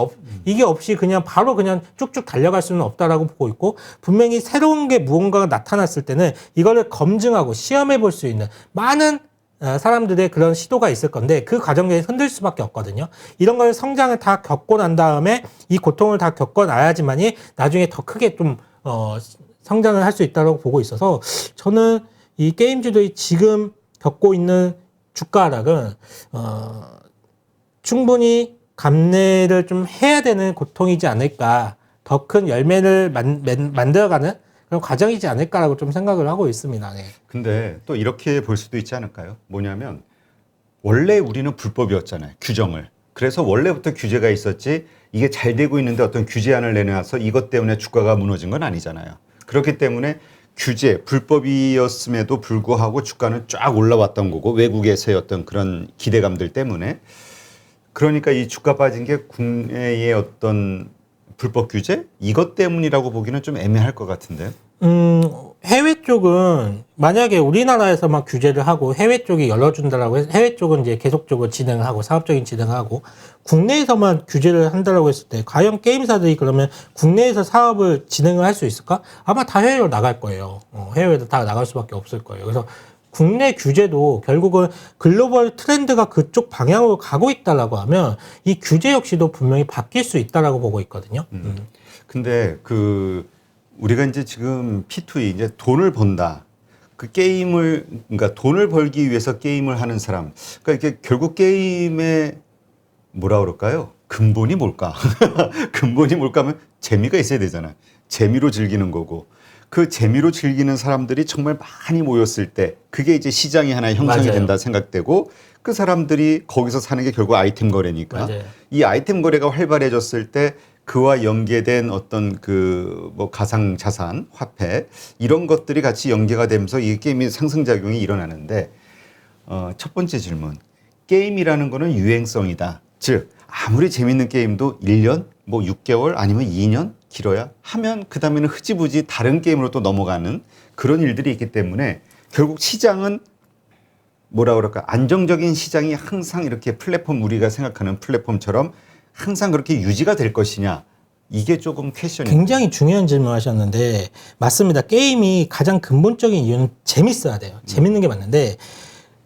Speaker 2: 없이 그냥 바로 그냥 쭉쭉 달려갈 수는 없다라고 보고 있고, 분명히 새로운 게 무언가가 나타났을 때는 이거를 검증하고 시험해 볼 수 있는 많은 사람들의 그런 시도가 있을 건데 그 과정에 흔들 수밖에 없거든요. 이런 걸 성장을 다 겪고 난 다음에 이 고통을 다 겪어놔야지만이 나중에 더 크게 좀 성장을 할 수 있다고 보고 있어서, 저는 이 게임주들이 지금 겪고 있는 주가 하락은 충분히 감내를 좀 해야 되는 고통이지 않을까, 더 큰 열매를 만들어가는 그런 과정이지 않을까라고 좀 생각을 하고 있습니다. 네.
Speaker 1: 근데 또 이렇게 볼 수도 있지 않을까요? 뭐냐면 원래 우리는 불법이었잖아요. 규정을. 그래서 원래부터 규제가 있었지 이게 잘 되고 있는데 어떤 규제안을 내놔서 이것 때문에 주가가 무너진 건 아니잖아요. 그렇기 때문에 규제, 불법이었음에도 불구하고 주가는 쫙 올라왔던 거고, 외국에서의 어떤 그런 기대감들 때문에. 그러니까 이 주가 빠진 게 국내의 어떤 불법 규제? 이것 때문이라고 보기는 좀 애매할 것 같은데.
Speaker 2: 해외 쪽은 만약에 우리나라에서만 규제를 하고 해외 쪽이 열어준다라고 해서 해외 쪽은 이제 계속적으로 진행을 하고 사업적인 진행을 하고, 국내에서만 규제를 한다라고 했을 때 과연 게임사들이 그러면 국내에서 사업을 진행을 할 수 있을까? 아마 다 해외로 나갈 거예요. 해외로 다 나갈 수밖에 없을 거예요. 그래서 국내 규제도 결국은 글로벌 트렌드가 그쪽 방향으로 가고 있다라고 하면 이 규제 역시도 분명히 바뀔 수 있다라고 보고 있거든요.
Speaker 1: 근데 우리가 이제 지금 P2E 이제 돈을 번다. 그러니까 돈을 벌기 위해서 게임을 하는 사람. 그러니까 이게 결국 게임의 뭐라 그럴까요? 근본이 뭘까? 근본이 뭘까 하면 재미가 있어야 되잖아요. 재미로 즐기는 거고. 그 재미로 즐기는 사람들이 정말 많이 모였을 때 그게 이제 시장이 하나 형성이
Speaker 2: 맞아요.
Speaker 1: 된다 생각되고, 그 사람들이 거기서 사는 게 결국 아이템 거래니까.
Speaker 2: 맞아요.
Speaker 1: 이 아이템 거래가 활발해졌을 때 그와 연계된 어떤 뭐 가상 자산, 화폐 이런 것들이 같이 연계가 되면서 이 게임의 상승작용이 일어나는데, 첫 번째 질문. 게임이라는 거는 유행성이다. 즉 아무리 재밌는 게임도 1년, 뭐 6개월 아니면 2년 길어야 하면 그 다음에는 흐지부지 다른 게임으로 또 넘어가는 그런 일들이 있기 때문에 결국 시장은 뭐라 그럴까, 안정적인 시장이 항상 이렇게 플랫폼, 우리가 생각하는 플랫폼처럼 항상 그렇게 유지가 될 것이냐, 이게 조금 퀘션이에요.
Speaker 2: 굉장히 중요한 질문 하셨는데, 맞습니다. 게임이 가장 근본적인 이유는 재밌어야 돼요. 재밌는 게 맞는데,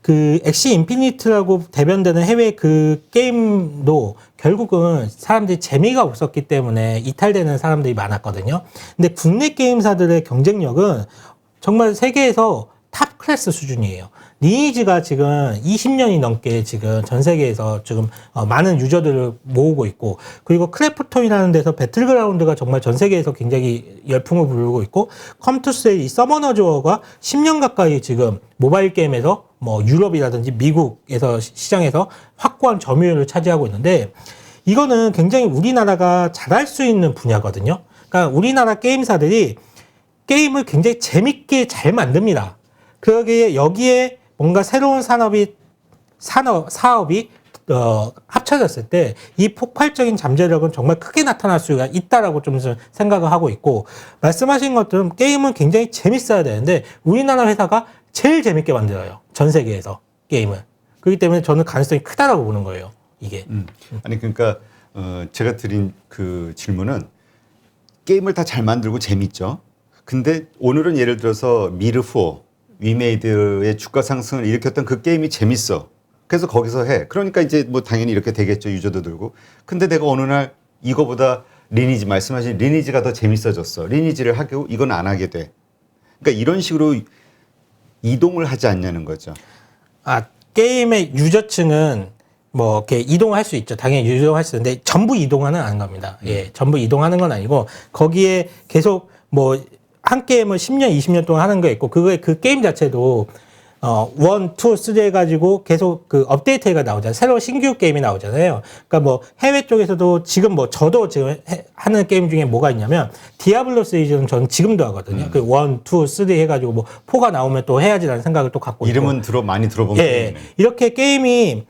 Speaker 2: 그 엑시 인피니트라고 대변되는 해외 그 게임도 결국은 사람들이 재미가 없었기 때문에 이탈되는 사람들이 많았거든요. 근데 국내 게임사들의 경쟁력은 정말 세계에서 탑 클래스 수준이에요. 리니지가 지금 20년이 넘게 지금 전 세계에서 지금 많은 유저들을 모으고 있고, 그리고 크래프톤이라는 데서 배틀그라운드가 정말 전 세계에서 굉장히 열풍을 부르고 있고, 컴투스의 이 서머너즈 워가 10년 가까이 지금 모바일 게임에서 뭐 유럽이라든지 미국에서 시장에서 확고한 점유율을 차지하고 있는데, 이거는 굉장히 우리나라가 잘할 수 있는 분야거든요. 그러니까 우리나라 게임사들이 게임을 굉장히 재밌게 잘 만듭니다. 그러기에 여기에 뭔가 새로운 사업이 합쳐졌을 때 이 폭발적인 잠재력은 정말 크게 나타날 수가 있다라고 좀 생각을 하고 있고, 말씀하신 것처럼 게임은 굉장히 재밌어야 되는데 우리나라 회사가 제일 재밌게 만들어요. 전 세계에서 게임을. 그렇기 때문에 저는 가능성이 크다라고 보는 거예요. 이게.
Speaker 1: 아니 그러니까 제가 드린 그 질문은 게임을 다 잘 만들고 재밌죠. 근데 오늘은 예를 들어서 미르4 위메이드의 주가 상승을 일으켰던 그 게임이 재밌어. 그래서 거기서 해. 그러니까 이제 뭐 당연히 이렇게 되겠죠. 유저도 들고. 근데 내가 어느 날 이거보다 리니지, 말씀하신 리니지가 더 재밌어졌어. 리니지를 하고 이건 안 하게 돼. 그러니까 이런 식으로 이동을 하지 않냐는 거죠.
Speaker 2: 게임의 유저층은 뭐 이렇게 이동할 수 있죠. 당연히 이동할 수 있는데 전부 이동하는 안 겁니다. 예, 전부 이동하는 건 아니고 거기에 계속 뭐 한 게임을 10년, 20년 동안 하는 거 있고, 그 게임 자체도 1, 2, 3 해가지고 계속 그 업데이트가 나오잖아요. 새로운 신규 게임이 나오잖아요. 그러니까 뭐 해외 쪽에서도 지금 뭐 저도 지금 하는 게임 중에 뭐가 있냐면 디아블로 시리즈는 저는 지금도 하거든요. 그 1, 2, 3 해가지고 뭐 4가 나오면 또 해야지라는 생각을 또 갖고 있고.
Speaker 1: 이름은 많이 들어본
Speaker 2: 예,
Speaker 1: 게임이네.
Speaker 2: 이렇게 게임이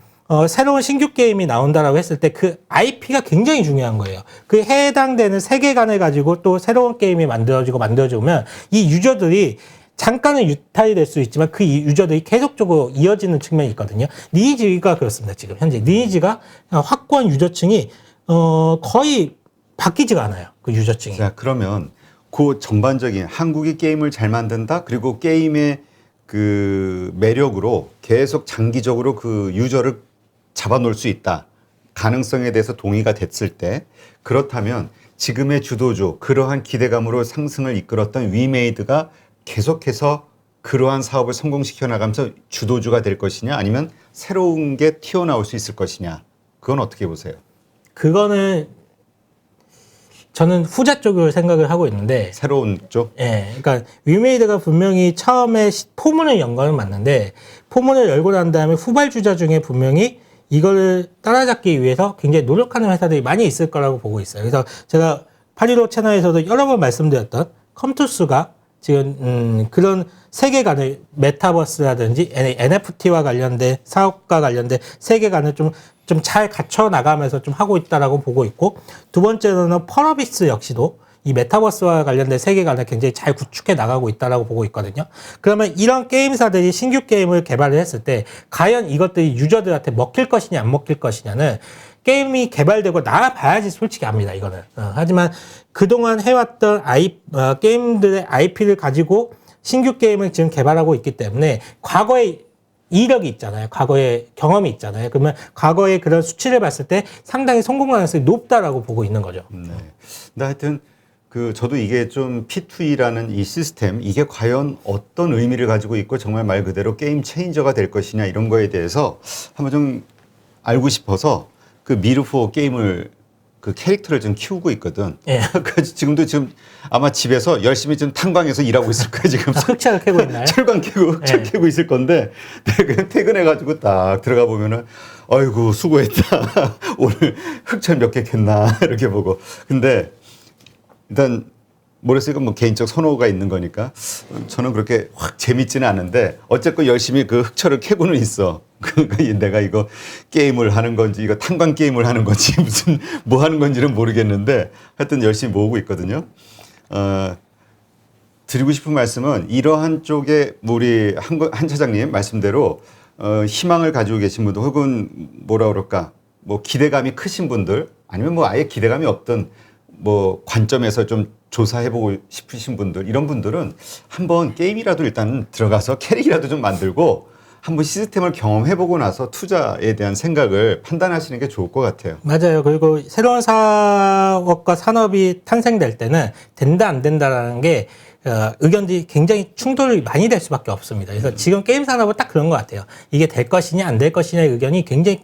Speaker 2: 새로운 신규 게임이 나온다라고 했을 때 그 IP가 굉장히 중요한 거예요. 그 해당되는 세계관을 가지고 또 새로운 게임이 만들어지면 이 유저들이 잠깐은 유탈이 될 수 있지만 그 유저들이 계속적으로 이어지는 측면이 있거든요. 리니지가 그렇습니다. 지금 현재 리니지가 확고한 유저층이 거의 바뀌지가 않아요. 그 유저층이.
Speaker 1: 자, 그러면 그 전반적인 한국이 게임을 잘 만든다. 그리고 게임의 그 매력으로 계속 장기적으로 그 유저를 잡아놓을 수 있다. 가능성에 대해서 동의가 됐을 때 그렇다면 지금의 주도주 그러한 기대감으로 상승을 이끌었던 위메이드가 계속해서 그러한 사업을 성공시켜 나가면서 주도주가 될 것이냐 아니면 새로운 게 튀어나올 수 있을 것이냐 그건 어떻게 보세요?
Speaker 2: 그거는 저는 후자 쪽으로 생각을 하고 있는데
Speaker 1: 새로운 쪽?
Speaker 2: 예, 그러니까 위메이드가 분명히 처음에 포문을 연 거는 맞는데 포문을 열고 난 다음에 후발주자 중에 분명히 이거를 따라잡기 위해서 굉장히 노력하는 회사들이 많이 있을 거라고 보고 있어요. 그래서 제가 815 채널에서도 여러 번 말씀드렸던 컴투스가 지금 그런 세계관을 메타버스라든지 NFT와 관련된 사업과 관련된 세계관을 좀 잘 갖춰 나가면서 좀 하고 있다라고 보고 있고 두 번째로는 펄어비스 역시도 이 메타버스와 관련된 세계관을 굉장히 잘 구축해 나가고 있다라고 보고 있거든요. 그러면 이런 게임사들이 신규 게임을 개발을 했을 때 과연 이것들이 유저들한테 먹힐 것이냐 안 먹힐 것이냐는 게임이 개발되고 나와봐야지 솔직히 압니다. 이거는. 하지만 그동안 해왔던 게임들의 IP를 가지고 신규 게임을 지금 개발하고 있기 때문에 과거에 이력이 있잖아요. 과거에 경험이 있잖아요. 그러면 과거의 그런 수치를 봤을 때 상당히 성공 가능성이 높다라고 보고 있는 거죠.
Speaker 1: 네. 근데 하여튼 저도 이게 좀 P2E라는 이 시스템 이게 과연 어떤 의미를 가지고 있고 정말 말 그대로 게임 체인저가 될 것이냐 이런 거에 대해서 한번 좀 알고 싶어서 그 미르포 게임을 그 캐릭터를 좀 키우고 있거든.
Speaker 2: 예.
Speaker 1: 지금도 아마 집에서 열심히 좀 탄광해서 일하고 있을 거야 지금.
Speaker 2: 흑차를 캐고 있나요?
Speaker 1: 철광 캐고 철 캐고 있을 건데 내가 퇴근해가지고 딱 들어가 보면은 아이고 수고했다. 오늘 흑철 몇 개 캤나 이렇게 보고. 근데 일단 모르겠어요. 뭐 개인적 선호가 있는 거니까 저는 그렇게 확 재밌지는 않은데 어쨌건 열심히 그 흑철을 캐고는 있어. 그러니까 내가 이거 게임을 하는 건지 이거 탄광 게임을 하는 건지 무슨 뭐 하는 건지는 모르겠는데 하여튼 열심히 모으고 있거든요. 드리고 싶은 말씀은 이러한 쪽에 우리 한 차장님 말씀대로 희망을 가지고 계신 분들 혹은 뭐라 그럴까 뭐 기대감이 크신 분들 아니면 뭐 아예 기대감이 없던 뭐 관점에서 좀 조사해보고 싶으신 분들 이런 분들은 한번 게임이라도 일단 들어가서 캐릭이라도 좀 만들고 한번 시스템을 경험해보고 나서 투자에 대한 생각을 판단하시는 게 좋을 것 같아요.
Speaker 2: 맞아요. 그리고 새로운 사업과 산업이 탄생될 때는 된다 안 된다라는 게 의견들이 굉장히 충돌이 많이 될 수밖에 없습니다. 그래서 지금 게임 산업은 딱 그런 것 같아요. 이게 될 것이냐 안 될 것이냐의 의견이 굉장히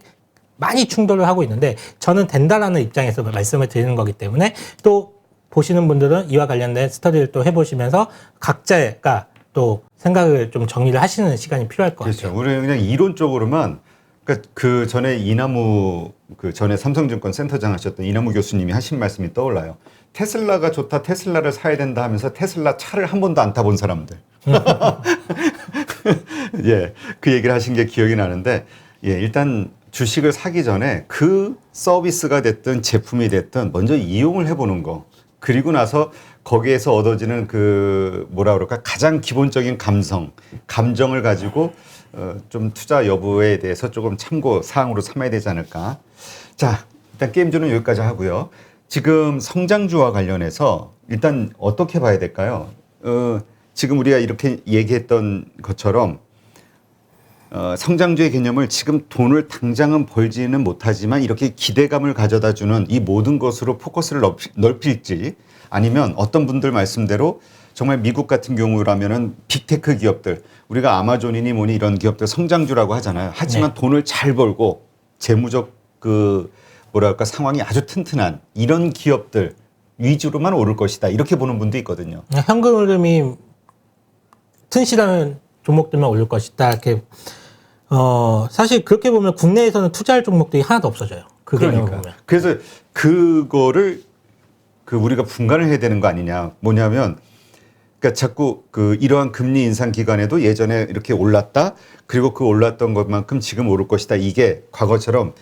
Speaker 2: 많이 충돌을 하고 있는데 저는 된다라는 입장에서 말씀을 드리는 거기 때문에 또 보시는 분들은 이와 관련된 스터디를 또 해보시면서 각자가 또 생각을 좀 정리를 하시는 시간이 필요할 것
Speaker 1: 그렇죠.
Speaker 2: 같아요.
Speaker 1: 우리는 그냥 이론적으로만 그러니까 그 전에 이나무 그 전에 삼성증권 센터장 하셨던 이나무 교수님이 하신 말씀이 떠올라요. 테슬라가 좋다, 테슬라를 사야 된다 하면서 테슬라 차를 한 번도 안 타본 사람들. 예, 그 얘기를 하신 게 기억이 나는데 예, 일단 주식을 사기 전에 그 서비스가 됐든 제품이 됐든 먼저 이용을 해보는 거. 그리고 나서 거기에서 얻어지는 그 뭐라 그럴까 가장 기본적인 감정을 가지고 좀 투자 여부에 대해서 조금 참고 사항으로 삼아야 되지 않을까. 자, 일단 게임주는 여기까지 하고요. 지금 성장주와 관련해서 일단 어떻게 봐야 될까요? 지금 우리가 이렇게 얘기했던 것처럼 성장주의 개념을 지금 돈을 당장은 벌지는 못하지만 이렇게 기대감을 가져다 주는 이 모든 것으로 포커스를 넓힐지 아니면 어떤 분들 말씀대로 정말 미국 같은 경우라면은 빅테크 기업들 우리가 아마존이니 뭐니 이런 기업들 성장주라고 하잖아요. 하지만 돈을 잘 벌고 재무적 그 뭐랄까 상황이 아주 튼튼한 이런 기업들 위주로만 오를 것이다. 이렇게 보는 분도 있거든요.
Speaker 2: 현금 흐름이 튼실한 종목들만 오를 것이다. 이렇게 사실 그렇게 보면 국내에서는 투자할 종목들이 하나도 없어져요. 그 개념을 보면.
Speaker 1: 그러니까 자꾸 그 이러한 금리 인상 기간에도 예전에 이렇게 올랐다. 그리고 그 올랐던 것만큼 지금 오를 것이다. 이게 과거처럼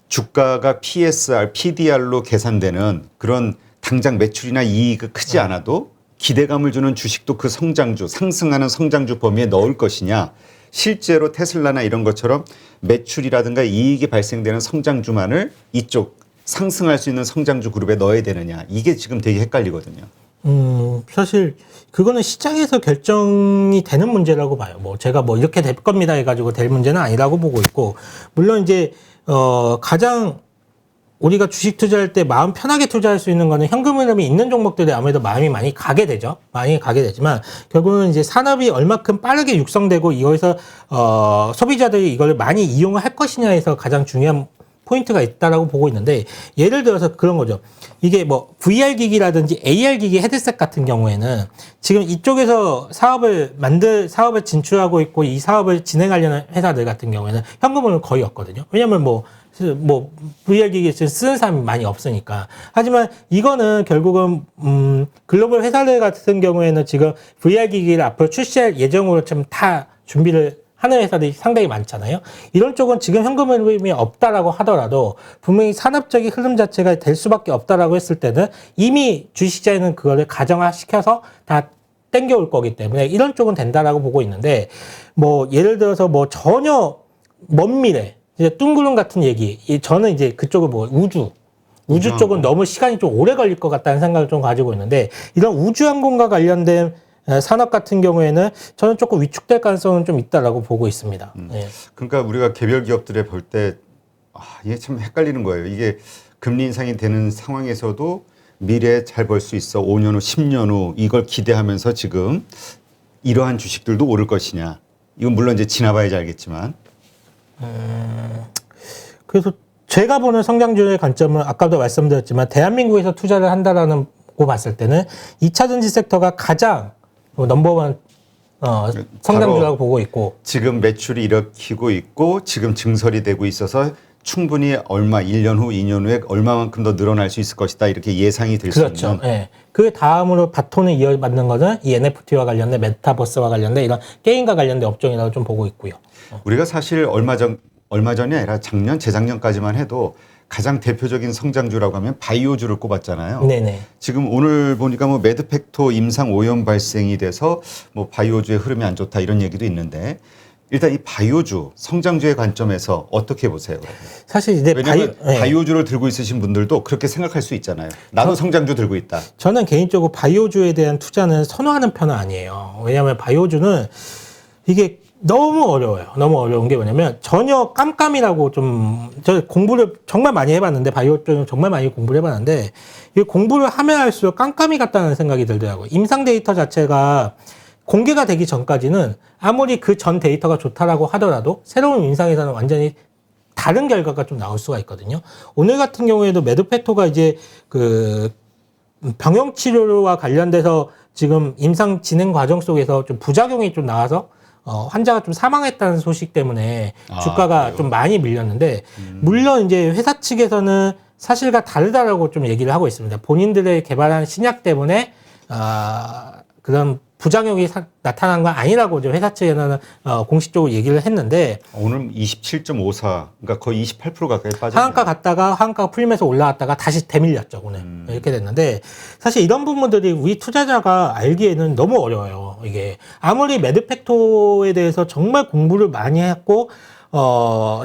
Speaker 1: 주가가 PSR, PDR로 계산되는 그런 당장 매출이나 이익이 크지 않아도 기대감을 주는 주식도 그 성장주, 상승하는 성장주 범위에 넣을 것이냐. 실제로 테슬라나 이런 것처럼 매출이라든가 이익이 발생되는 성장주만을 이쪽 상승할 수 있는 성장주 그룹에 넣어야 되느냐. 이게 지금 되게 헷갈리거든요.
Speaker 2: 사실 그거는 시장에서 결정이 되는 문제라고 봐요. 뭐 제가 뭐 이렇게 될 겁니다 해가지고 될 문제는 아니라고 보고 있고, 물론 이제 가장 우리가 주식 투자할 때 마음 편하게 투자할 수 있는 거는 현금 흐름이 있는 종목들에 아무래도 마음이 많이 가게 되죠. 많이 가게 되지만 결국은 이제 산업이 얼마큼 빠르게 육성되고 이거에서 소비자들이 이걸 많이 이용을 할 것이냐에서 가장 중요한 포인트가 있다라고 보고 있는데, 예를 들어서 그런 거죠. 이게 뭐 VR 기기라든지 AR 기기 헤드셋 같은 경우에는 지금 이쪽에서 사업을 진출하고 있고 이 사업을 진행하려는 회사들 같은 경우에는 현금은 거의 없거든요. 왜냐면 뭐 VR 기기 쓰는 사람이 많이 없으니까. 하지만 이거는 결국은 글로벌 회사들 같은 경우에는 지금 VR 기기를 앞으로 출시할 예정으로 좀 다 준비를 하는 회사들이 상당히 많잖아요. 이런 쪽은 지금 현금 흐름이 없다라고 하더라도 분명히 산업적인 흐름 자체가 될 수밖에 없다라고 했을 때는 이미 주식시장에는 그거를 가정화시켜서 다 땡겨올 거기 때문에 이런 쪽은 된다라고 보고 있는데, 뭐 예를 들어서 뭐 전혀 먼 미래 이제 뚱그름 같은 얘기, 저는 이제 그쪽을 뭐 우주 쪽은 너무 시간이 좀 오래 걸릴 것 같다는 생각을 좀 가지고 있는데, 이런 우주항공과 관련된 산업 같은 경우에는 저는 조금 위축될 가능성은 좀 있다라고 보고 있습니다. 예.
Speaker 1: 그러니까 우리가 개별 기업들에 볼 때 이게 참 헷갈리는 거예요. 이게 금리 인상이 되는 상황에서도 미래에 잘 벌 수 있어. 5년 후, 10년 후 이걸 기대하면서 지금 이러한 주식들도 오를 것이냐. 이건 물론 이제 지나봐야지 알겠지만.
Speaker 2: 그래서 제가 보는 성장주의 관점은 아까도 말씀드렸지만 대한민국에서 투자를 한다라는 거 봤을 때는 2차 전지 섹터가 가장 넘버원 성장주라고 보고 있고,
Speaker 1: 지금 매출이 일으키고 있고 지금 증설이 되고 있어서 충분히 얼마 1년 후, 2년 후에 얼마만큼 더 늘어날 수 있을 것이다. 이렇게 예상이 될 수
Speaker 2: 그렇죠.
Speaker 1: 있는.
Speaker 2: 예. 그 다음으로 바톤을 이어받는 것은 이 NFT와 관련된 메타버스와 관련된 이런 게임과 관련된 업종이라고 좀 보고 있고요.
Speaker 1: 우리가 사실 얼마 전이 아니라 작년, 재작년까지만 해도 가장 대표적인 성장주라고 하면 바이오주를 꼽았잖아요.
Speaker 2: 네네.
Speaker 1: 지금 오늘 보니까 뭐 매드팩토 임상 오염 발생이 돼서 뭐 바이오주의 흐름이 안 좋다 이런 얘기도 있는데, 일단 이 바이오주 성장주의 관점에서 어떻게 보세요?
Speaker 2: 사실 이제
Speaker 1: 왜냐하면
Speaker 2: 예.
Speaker 1: 바이오주를 들고 있으신 분들도 그렇게 생각할 수 있잖아요. 나도 성장주 들고 있다.
Speaker 2: 저는 개인적으로 바이오주에 대한 투자는 선호하는 편은 아니에요. 왜냐하면 바이오주는 이게 너무 어려워요. 너무 어려운 게 뭐냐면 전혀 깜깜이라고 저 공부를 정말 많이 해봤는데, 바이오 쪽은 정말 많이 공부를 해봤는데, 이 공부를 하면 할수록 깜깜이 같다는 생각이 들더라고요. 임상 데이터 자체가 공개가 되기 전까지는 아무리 그 전 데이터가 좋다라고 하더라도 새로운 임상에서는 완전히 다른 결과가 좀 나올 수가 있거든요. 오늘 같은 경우에도 매드팩토가 이제 그 병용 치료와 관련돼서 지금 임상 진행 과정 속에서 좀 부작용이 좀 나와서 환자가 좀 사망했다는 소식 때문에 주가가
Speaker 1: 그래요?
Speaker 2: 좀 많이 밀렸는데, 물론 이제 회사 측에서는 사실과 다르다라고 좀 얘기를 하고 있습니다. 본인들의 개발한 신약 때문에 그런 부작용이 나타난 건 아니라고 이제 회사 측에서는 공식적으로 얘기를 했는데,
Speaker 1: 오늘 27.54, 그러니까 거의 28% 가까이 빠졌네요.
Speaker 2: 하한가 갔다가 하한가가 풀리면서 올라왔다가 다시 대밀렸죠, 오늘. 이렇게 됐는데, 사실 이런 부분들이 우리 투자자가 알기에는 너무 어려워요. 이게 아무리 매드팩토에 대해서 정말 공부를 많이 했고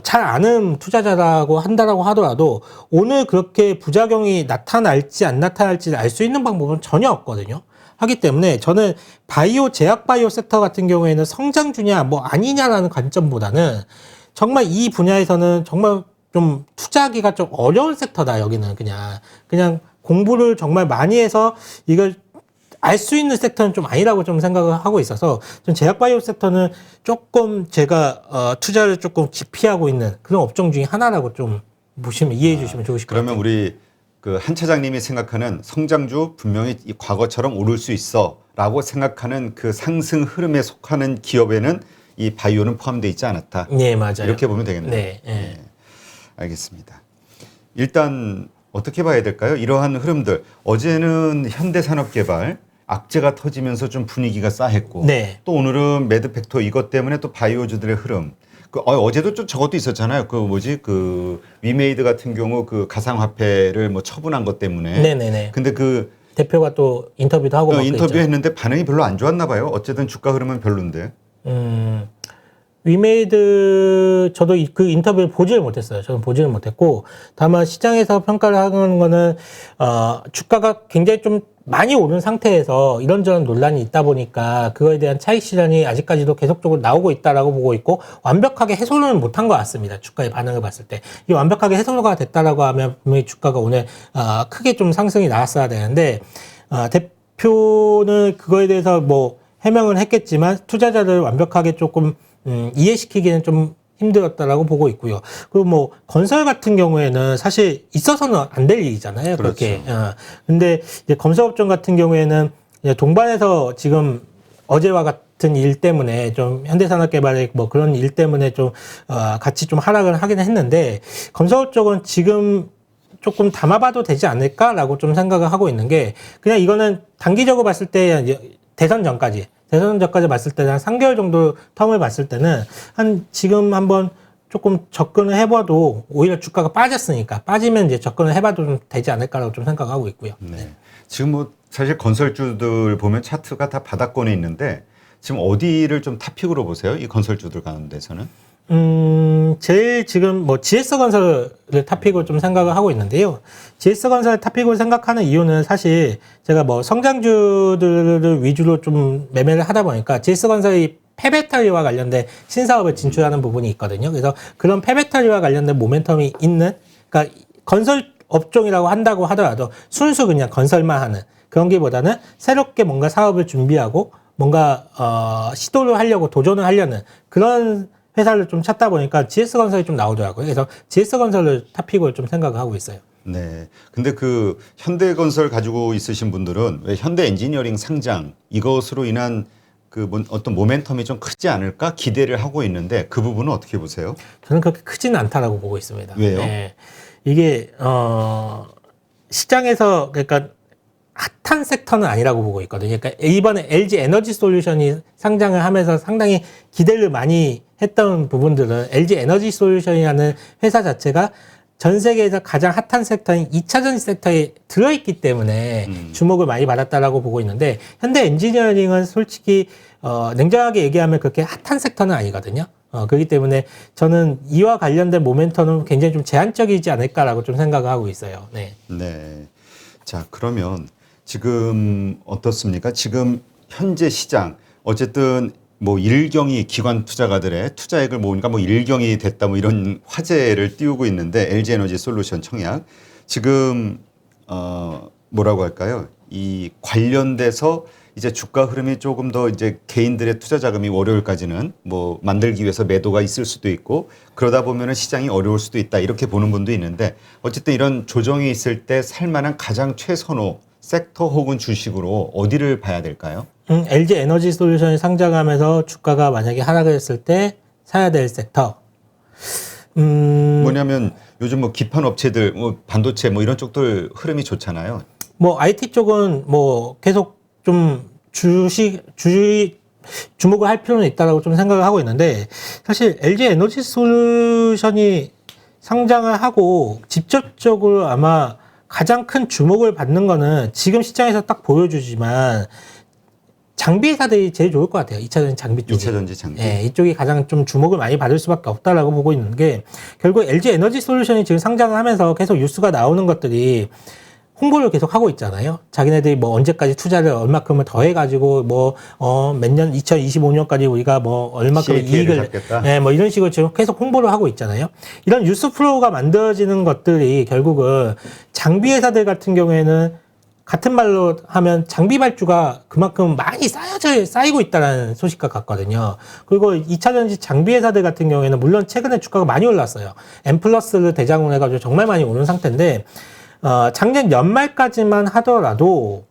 Speaker 2: 잘 아는 투자자라고 한다라고 하더라도 오늘 그렇게 부작용이 나타날지 안 나타날지 알 수 있는 방법은 전혀 없거든요. 하기 때문에 저는 바이오, 제약 바이오 섹터 같은 경우에는 성장주냐 뭐 아니냐라는 관점보다는 정말 이 분야에서는 정말 좀 투자하기가 좀 어려운 섹터다. 여기는 그냥 공부를 정말 많이 해서 이걸 알 수 있는 섹터는 좀 아니라고 좀 생각을 하고 있어서, 좀 제약 바이오 섹터는 조금 제가 투자를 조금 기피하고 있는 그런 업종 중에 하나라고 좀 보시면 이해해 주시면 좋으실 것 같아요.
Speaker 1: 그러면 우리 그 한 차장님이 생각하는 성장주 분명히 이 과거처럼 오를 수 있어라고 생각하는 그 상승 흐름에 속하는 기업에는 이 바이오는 포함되어 있지 않았다.
Speaker 2: 네, 맞아요.
Speaker 1: 이렇게 보면 되겠네요.
Speaker 2: 네,
Speaker 1: 네. 알겠습니다. 일단 어떻게 봐야 될까요? 이러한 흐름들. 어제는 현대산업개발 악재가 터지면서 좀 분위기가 싸했고
Speaker 2: 네.
Speaker 1: 또 오늘은 매드팩토 이것 때문에 또 바이오주들의 흐름. 어제도 좀 저것도 있었잖아요. 그 위메이드 같은 경우 그 가상화폐를 뭐 처분한 것 때문에.
Speaker 2: 네네네.
Speaker 1: 근데 그
Speaker 2: 대표가 또 인터뷰도 하고 막
Speaker 1: 인터뷰했는데 반응이 별로 안 좋았나 봐요. 어쨌든 주가 흐름은 별론데.
Speaker 2: 위메이드 저도 그 인터뷰를 보지를 못했어요. 저는 보지를 못했고 다만 시장에서 평가를 하는 거는 주가가 굉장히 좀 많이 오른 상태에서 이런저런 논란이 있다 보니까 그거에 대한 차익 실현이 아직까지도 계속적으로 나오고 있다라고 보고 있고 완벽하게 해소는 못한 것 같습니다. 주가의 반응을 봤을 때 이 완벽하게 해소가 됐다라고 하면 분명히 주가가 오늘 크게 좀 상승이 나왔어야 되는데 대표는 그거에 대해서 뭐 해명을 했겠지만 투자자들 완벽하게 조금 이해시키기는 좀 힘들었다라고 보고 있고요. 그리고 뭐 건설 같은 경우에는 사실 있어서는 안 될 일이잖아요. 그렇게.
Speaker 1: 그렇죠.
Speaker 2: 근데 이제 건설업종 같은 경우에는 이제 동반해서 지금 어제와 같은 일 때문에 좀 현대산업개발의 뭐 그런 일 때문에 좀 같이 좀 하락을 하긴 했는데 건설 쪽은 지금 조금 담아봐도 되지 않을까라고 좀 생각을 하고 있는 게 그냥 이거는 단기적으로 봤을 때 이제 대선 전까지 봤을 때는 한 3개월 정도 텀을 봤을 때는 한 지금 한번 조금 접근을 해봐도 오히려 주가가 빠졌으니까 빠지면 이제 접근을 해봐도 좀 되지 않을까라고 좀 생각하고 있고요.
Speaker 1: 네. 지금 뭐 사실 건설주들 보면 차트가 다 바닥권에 있는데 지금 어디를 좀 탑픽으로 보세요? 이 건설주들 가운데서는?
Speaker 2: 제일 지금 뭐 GS건설을 탑픽으로 좀 생각을 하고 있는데요. GS건설 탑픽으로 생각하는 이유는 사실 제가 뭐 성장주들을 위주로 좀 매매를 하다 보니까 GS건설이 폐배터리와 관련된 신사업을 진출하는 부분이 있거든요. 그래서 그런 폐배터리와 관련된 모멘텀이 있는, 그러니까 건설 업종이라고 한다고 하더라도 순수 그냥 건설만 하는 그런 게보다는 새롭게 뭔가 사업을 준비하고 뭔가 시도를 하려고 도전을 하려는 그런 회사를 좀 찾다 보니까 GS건설이 좀 나오더라고요. 그래서 GS건설을 탑픽으로 좀 생각을 하고 있어요.
Speaker 1: 네. 근데 그 현대건설 가지고 있으신 분들은 왜 현대엔지니어링 상장 이것으로 인한 그 어떤 모멘텀이 좀 크지 않을까 기대를 하고 있는데 그 부분은 어떻게 보세요?
Speaker 2: 저는 그렇게 크지는 않다라고 보고 있습니다.
Speaker 1: 왜요?
Speaker 2: 네. 이게 시장에서 그러니까 핫한 섹터는 아니라고 보고 있거든요. 그러니까 이번에 LG 에너지 솔루션이 상장을 하면서 상당히 기대를 많이 했던 부분들은 LG 에너지 솔루션이라는 회사 자체가 전 세계에서 가장 핫한 섹터인 2차전지 섹터에 들어있기 때문에 주목을 많이 받았다라고 보고 있는데 현대 엔지니어링은 솔직히 냉정하게 얘기하면 그렇게 핫한 섹터는 아니거든요. 그렇기 때문에 저는 이와 관련된 모멘텀은 굉장히 좀 제한적이지 않을까라고 좀 생각을 하고 있어요. 네.
Speaker 1: 네. 자, 그러면 지금 어떻습니까? 지금 현재 시장 어쨌든 뭐 일경이 기관 투자가들의 투자액을 모으니까 뭐 일경이 됐다 뭐 이런 화제를 띄우고 있는데 LG 에너지 솔루션 청약 지금 뭐라고 할까요? 이 관련돼서 이제 주가 흐름이 조금 더 이제 개인들의 투자 자금이 월요일까지는 뭐 만들기 위해서 매도가 있을 수도 있고 그러다 보면은 시장이 어려울 수도 있다 이렇게 보는 분도 있는데 어쨌든 이런 조정이 있을 때 살만한 가장 최선호 섹터 혹은 주식으로 어디를 봐야 될까요?
Speaker 2: LG 에너지 솔루션이 상장하면서 주가가 만약에 하락을 했을 때 사야 될 섹터.
Speaker 1: 뭐냐면 요즘 뭐 기판 업체들, 뭐 반도체 뭐 이런 쪽들 흐름이 좋잖아요.
Speaker 2: 뭐 IT 쪽은 뭐 계속 좀 주목을 할 필요는 있다라고 좀 생각을 하고 있는데 사실 LG 에너지 솔루션이 상장을 하고 직접적으로 아마 가장 큰 주목을 받는 거는 지금 시장에서 딱 보여주지만 장비 회사들이 제일 좋을 것 같아요. 2차전지 장비 쪽이.
Speaker 1: 2차전지 장비.
Speaker 2: 예, 이쪽이 가장 좀 주목을 많이 받을 수밖에 없다라고 보고 있는 게 결국 LG 에너지 솔루션이 지금 상장을 하면서 계속 뉴스가 나오는 것들이 홍보를 계속 하고 있잖아요. 자기네들이 뭐 언제까지 투자를 얼마큼을 더 해가지고 뭐 몇 년 2025년까지 우리가 뭐 얼마큼 이익을 예, 뭐 이런 식으로 지금 계속 홍보를 하고 있잖아요. 이런 뉴스 플로우가 만들어지는 것들이 결국은 장비 회사들 같은 경우에는 같은 말로 하면 장비 발주가 그만큼 많이 쌓이고 있다는 소식과 같거든요. 그리고 2차전지 장비 회사들 같은 경우에는 물론 최근에 주가가 많이 올랐어요. M+를 대장으로 해가지고 정말 많이 오른 상태인데 작년 연말까지만 하더라도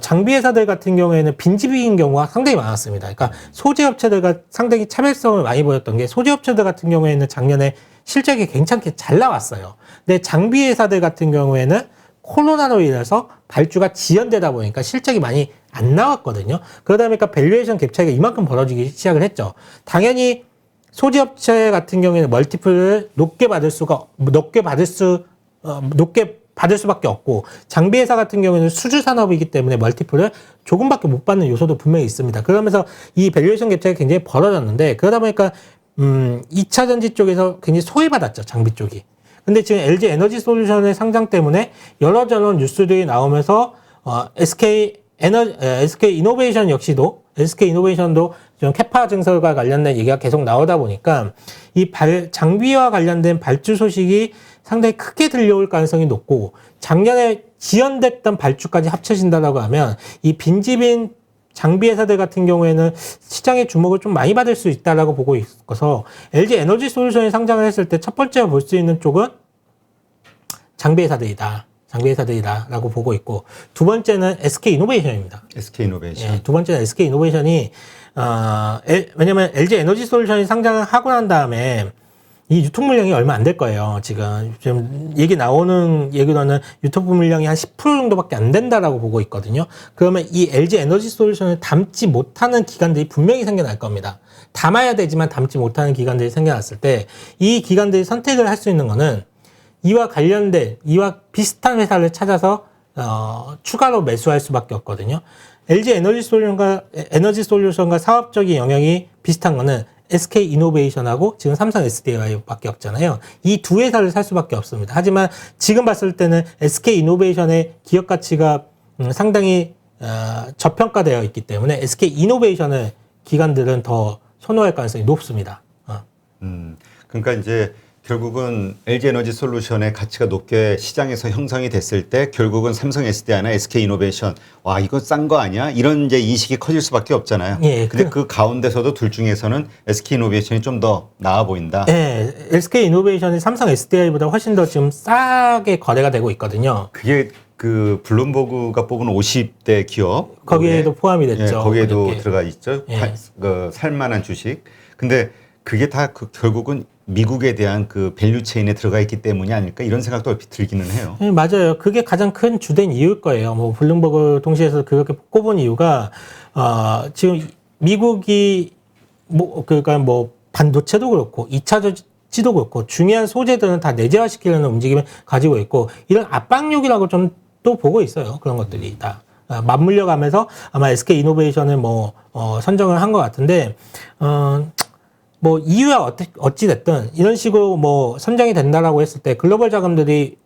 Speaker 2: 장비 회사들 같은 경우에는 빈집인 경우가 상당히 많았습니다. 그러니까 소재 업체들과 상당히 차별성을 많이 보였던 게 소재 업체들 같은 경우에는 작년에 실적이 괜찮게 잘 나왔어요. 근데 장비 회사들 같은 경우에는 코로나로 인해서 발주가 지연되다 보니까 실적이 많이 안 나왔거든요. 그러다 보니까 밸류에이션 갭 차이가 이만큼 벌어지기 시작을 했죠. 당연히 소지업체 같은 경우에는 멀티플을 높게 받을 수밖에 없고, 장비 회사 같은 경우에는 수주 산업이기 때문에 멀티플을 조금밖에 못 받는 요소도 분명히 있습니다. 그러면서 이 밸류에이션 갭 차이가 굉장히 벌어졌는데, 그러다 보니까 2차 전지 쪽에서 굉장히 소외받았죠, 장비 쪽이. 근데 지금 LG 에너지 솔루션의 상장 때문에 여러 저런 뉴스들이 나오면서 SK 이노베이션 역시도 SK 이노베이션도 좀 캐파 증설과 관련된 얘기가 계속 나오다 보니까 이 장비와 관련된 발주 소식이 상당히 크게 들려올 가능성이 높고, 작년에 지연됐던 발주까지 합쳐진다라고 하면 이 빈집인 장비 회사들 같은 경우에는 시장의 주목을 좀 많이 받을 수 있다라고 보고 있어서 LG 에너지 솔루션이 상장을 했을 때 첫 번째로 볼 수 있는 쪽은 장비 회사들이다라고 보고 있고, 두 번째는 SK 이노베이션입니다.
Speaker 1: SK 이노베이션.
Speaker 2: 예, 두 번째는 SK 이노베이션이 왜냐면 LG 에너지 솔루션이 상장을 하고 난 다음에 이 유통 물량이 얼마 안 될 거예요. 지금 나오는 얘기로는 유통 물량이 한 10% 정도밖에 안 된다라고 보고 있거든요. 그러면 이 LG 에너지 솔루션을 담지 못하는 기관들이 분명히 생겨날 겁니다. 담아야 되지만 담지 못하는 기관들이 생겨났을 때 이 기관들이 선택을 할 수 있는 거는 이와 비슷한 회사를 찾아서 추가로 매수할 수밖에 없거든요. LG 에너지 솔루션과 사업적인 영역이 비슷한 거는 SK 이노베이션하고 지금 삼성 SDI밖에 없잖아요. 이 두 회사를 살 수밖에 없습니다. 하지만 지금 봤을 때는 SK 이노베이션의 기업 가치가 상당히 저평가되어 있기 때문에 SK 이노베이션을 기관들은 더 선호할 가능성이 높습니다.
Speaker 1: 그러니까 이제 결국은 LG 에너지 솔루션의 가치가 높게 시장에서 형성이 됐을 때 결국은 삼성 SDI나 SK 이노베이션, 와 이거 싼 거 아니야? 이런 이제 인식이 커질 수밖에 없잖아요.
Speaker 2: 예,
Speaker 1: 근데 그 가운데서도 둘 중에서는 SK 이노베이션이 좀 더 나아 보인다.
Speaker 2: 네, SK 이노베이션이 삼성 SDI보다 훨씬 더 지금 싸게 거래가 되고 있거든요.
Speaker 1: 그게 그 블룸버그가 뽑은 50대 기업
Speaker 2: 거기에도 포함이 됐죠.
Speaker 1: 예, 거기에도
Speaker 2: 그렇게.
Speaker 1: 들어가 있죠.
Speaker 2: 예.
Speaker 1: 살만한 주식. 근데 그게 다 결국은 미국에 대한 그 밸류 체인에 들어가 있기 때문이 아닐까 이런 생각도 얼핏 들기는 해요.
Speaker 2: 네, 맞아요. 그게 가장 큰 주된 이유일 거예요. 뭐 블룸버그 통신에서 그렇게 꼽은 이유가 지금 미국이 그러니까 반도체도 그렇고 2차 전지도 그렇고 중요한 소재들은 다 내재화시키려는 움직임을 가지고 있고, 이런 압박력이라고 좀 또 보고 있어요. 그런 것들이 다 맞물려 가면서 아마 SK 이노베이션을 선정을 한 것 같은데, 이유야 어찌됐든 이런 식으로 선정이 된다라고 했을 때 글로벌 자금들이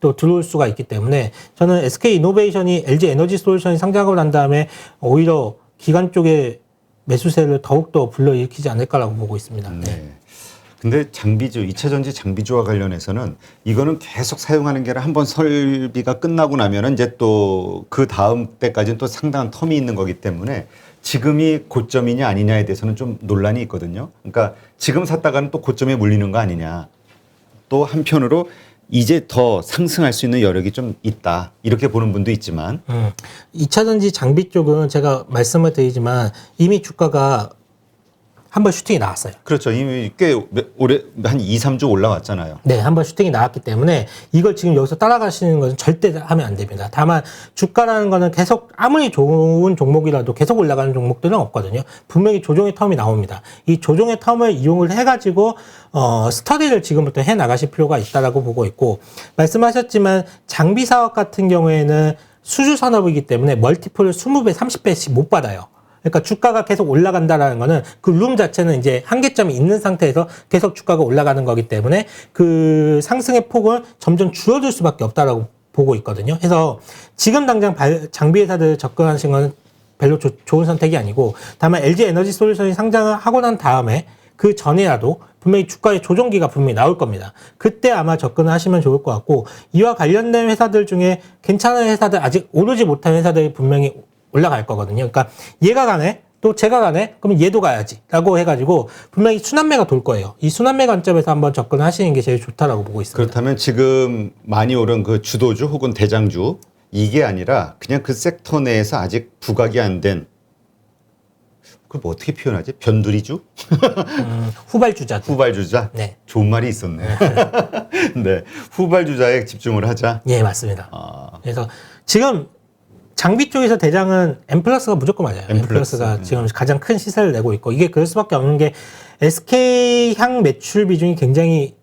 Speaker 2: 또 들어올 수가 있기 때문에 저는 SK 이노베이션이 LG 에너지 솔루션이 상장하고 난 다음에 오히려 기관 쪽의 매수세를 더욱더 불러일으키지 않을까라고 보고 있습니다.
Speaker 1: 네. 근데 장비주, 2차 전지 장비주와 관련해서는 이거는 계속 사용하는 게 아니라 한번 설비가 끝나고 나면은 이제 또 그 다음 때까지는 또 상당한 텀이 있는 거기 때문에 지금이 고점이냐 아니냐에 대해서는 좀 논란이 있거든요. 그러니까 지금 샀다가는 또 고점에 물리는 거 아니냐. 또 한편으로 이제 더 상승할 수 있는 여력이 좀 있다. 이렇게 보는 분도 있지만.
Speaker 2: 2차 전지 장비 쪽은 제가 말씀을 드리지만 이미 주가가 한번 슈팅이 나왔어요.
Speaker 1: 그렇죠. 이미 꽤 오래 한 2, 3주 올라왔잖아요.
Speaker 2: 네, 한번 슈팅이 나왔기 때문에 이걸 지금 여기서 따라가시는 것은 절대 하면 안 됩니다. 다만 주가라는 거는 계속 아무리 좋은 종목이라도 계속 올라가는 종목들은 없거든요. 분명히 조정의 텀이 나옵니다. 이 조정의 텀을 이용을 해가지고 스터디를 지금부터 해 나가실 필요가 있다라고 보고 있고, 말씀하셨지만 장비 사업 같은 경우에는 수주 산업이기 때문에 멀티플을 20배, 30배씩 못 받아요. 그러니까 주가가 계속 올라간다라는 거는 그 룸 자체는 이제 한계점이 있는 상태에서 계속 주가가 올라가는 거기 때문에 그 상승의 폭은 점점 줄어들 수밖에 없다라고 보고 있거든요. 그래서 지금 당장 장비 회사들 접근하시는 건 별로 좋은 선택이 아니고, 다만 LG 에너지 솔루션이 상장을 하고 난 다음에 그 전에라도 분명히 주가의 조정기가 분명히 나올 겁니다. 그때 아마 접근을 하시면 좋을 것 같고, 이와 관련된 회사들 중에 괜찮은 회사들, 아직 오르지 못한 회사들이 분명히 올라갈 거거든요. 그러니까 얘가 가네, 또 제가 가네, 그러면 얘도 가야지 라고 해가지고 분명히 순환매가 돌 거예요. 이 순환매 관점에서 한번 접근하시는 게 제일 좋다라고 보고 있습니다.
Speaker 1: 그렇다면 지금 많이 오른 그 주도주 혹은 대장주, 이게 아니라 그냥 그 섹터 내에서 아직 부각이 안 된, 그걸 뭐 어떻게 표현하지? 변두리주?
Speaker 2: 후발주자.
Speaker 1: 후발주자?
Speaker 2: 네.
Speaker 1: 좋은 말이 있었네. 네. 후발주자에 집중을 하자.
Speaker 2: 예, 맞습니다.
Speaker 1: 아,
Speaker 2: 그래서 지금 장비 쪽에서 대장은 M+가 무조건 맞아요.
Speaker 1: M+.
Speaker 2: M+가 지금 가장 큰 시세를 내고 있고, 이게 그럴 수밖에 없는 게 SK향 매출 비중이 굉장히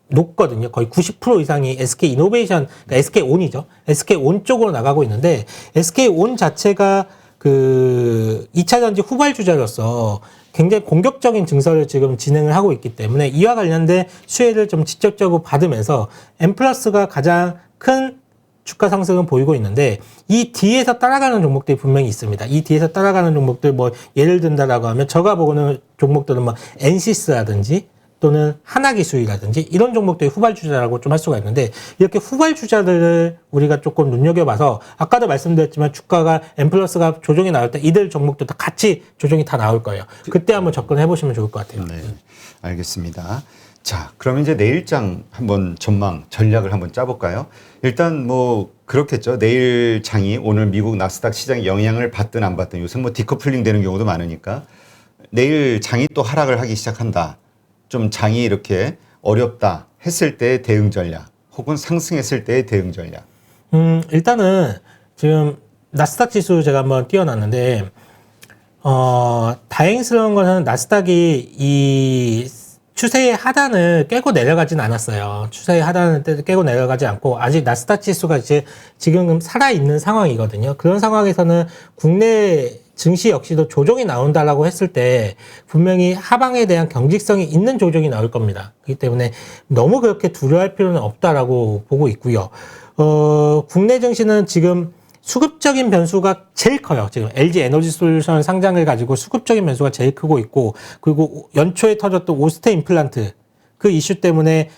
Speaker 2: 높거든요. 거의 90% 이상이 SK 이노베이션, 그러니까 SK 온이죠. SK 온 쪽으로 나가고 있는데, SK 온 자체가 그 2차 전지 후발주자로서 굉장히 공격적인 증설을 지금 진행을 하고 있기 때문에 이와 관련된 수혜를 좀 직접적으로 받으면서 M+가 가장 큰 주가 상승은 보이고 있는데, 이 뒤에서 따라가는 종목들이 분명히 있습니다. 이 뒤에서 따라가는 종목들, 뭐 예를 든다라고 하면 제가 보고는 종목들은 뭐 엔시스라든지 또는 하나기술이라든지 이런 종목들이 후발주자라고 좀 할 수가 있는데, 이렇게 후발주자들을 우리가 조금 눈여겨봐서, 아까도 말씀드렸지만 주가가 M+가 조정이 나올 때 이들 종목도 다 같이 조정이 다 나올 거예요. 그때 한번 접근해 보시면 좋을 것 같아요.
Speaker 1: 네. 알겠습니다. 자, 그럼 이제 내일장 한번 전망 전략을 한번 짜볼까요? 일단 뭐 그렇겠죠. 내일 장이 오늘 미국 나스닥 시장에 영향을 받든 안 받든, 요새 뭐 디커플링 되는 경우도 많으니까 내일 장이 또 하락을 하기 시작한다. 좀 장이 이렇게 어렵다 했을 때의 대응 전략, 혹은 상승했을 때의 대응 전략.
Speaker 2: 일단은 지금 나스닥 지수 제가 한번 띄워놨는데, 다행스러운 것은 나스닥이 이 추세의 하단을 깨고 내려가진 않았어요. 추세의 하단을 깨고 내려가지 않고 아직 나스닥 지수가 이제 지금 살아있는 상황이거든요. 그런 상황에서는 국내 증시 역시도 조정이 나온다라고 했을 때 분명히 하방에 대한 경직성이 있는 조정이 나올 겁니다. 그렇기 때문에 너무 그렇게 두려워할 필요는 없다라고 보고 있고요. 국내 증시는 지금 수급적인 변수가 제일 커요. 지금 LG 에너지 솔루션 상장을 가지고 수급적인 변수가 제일 크고 있고, 그리고 연초에 터졌던 오스테 임플란트 그 이슈 때문에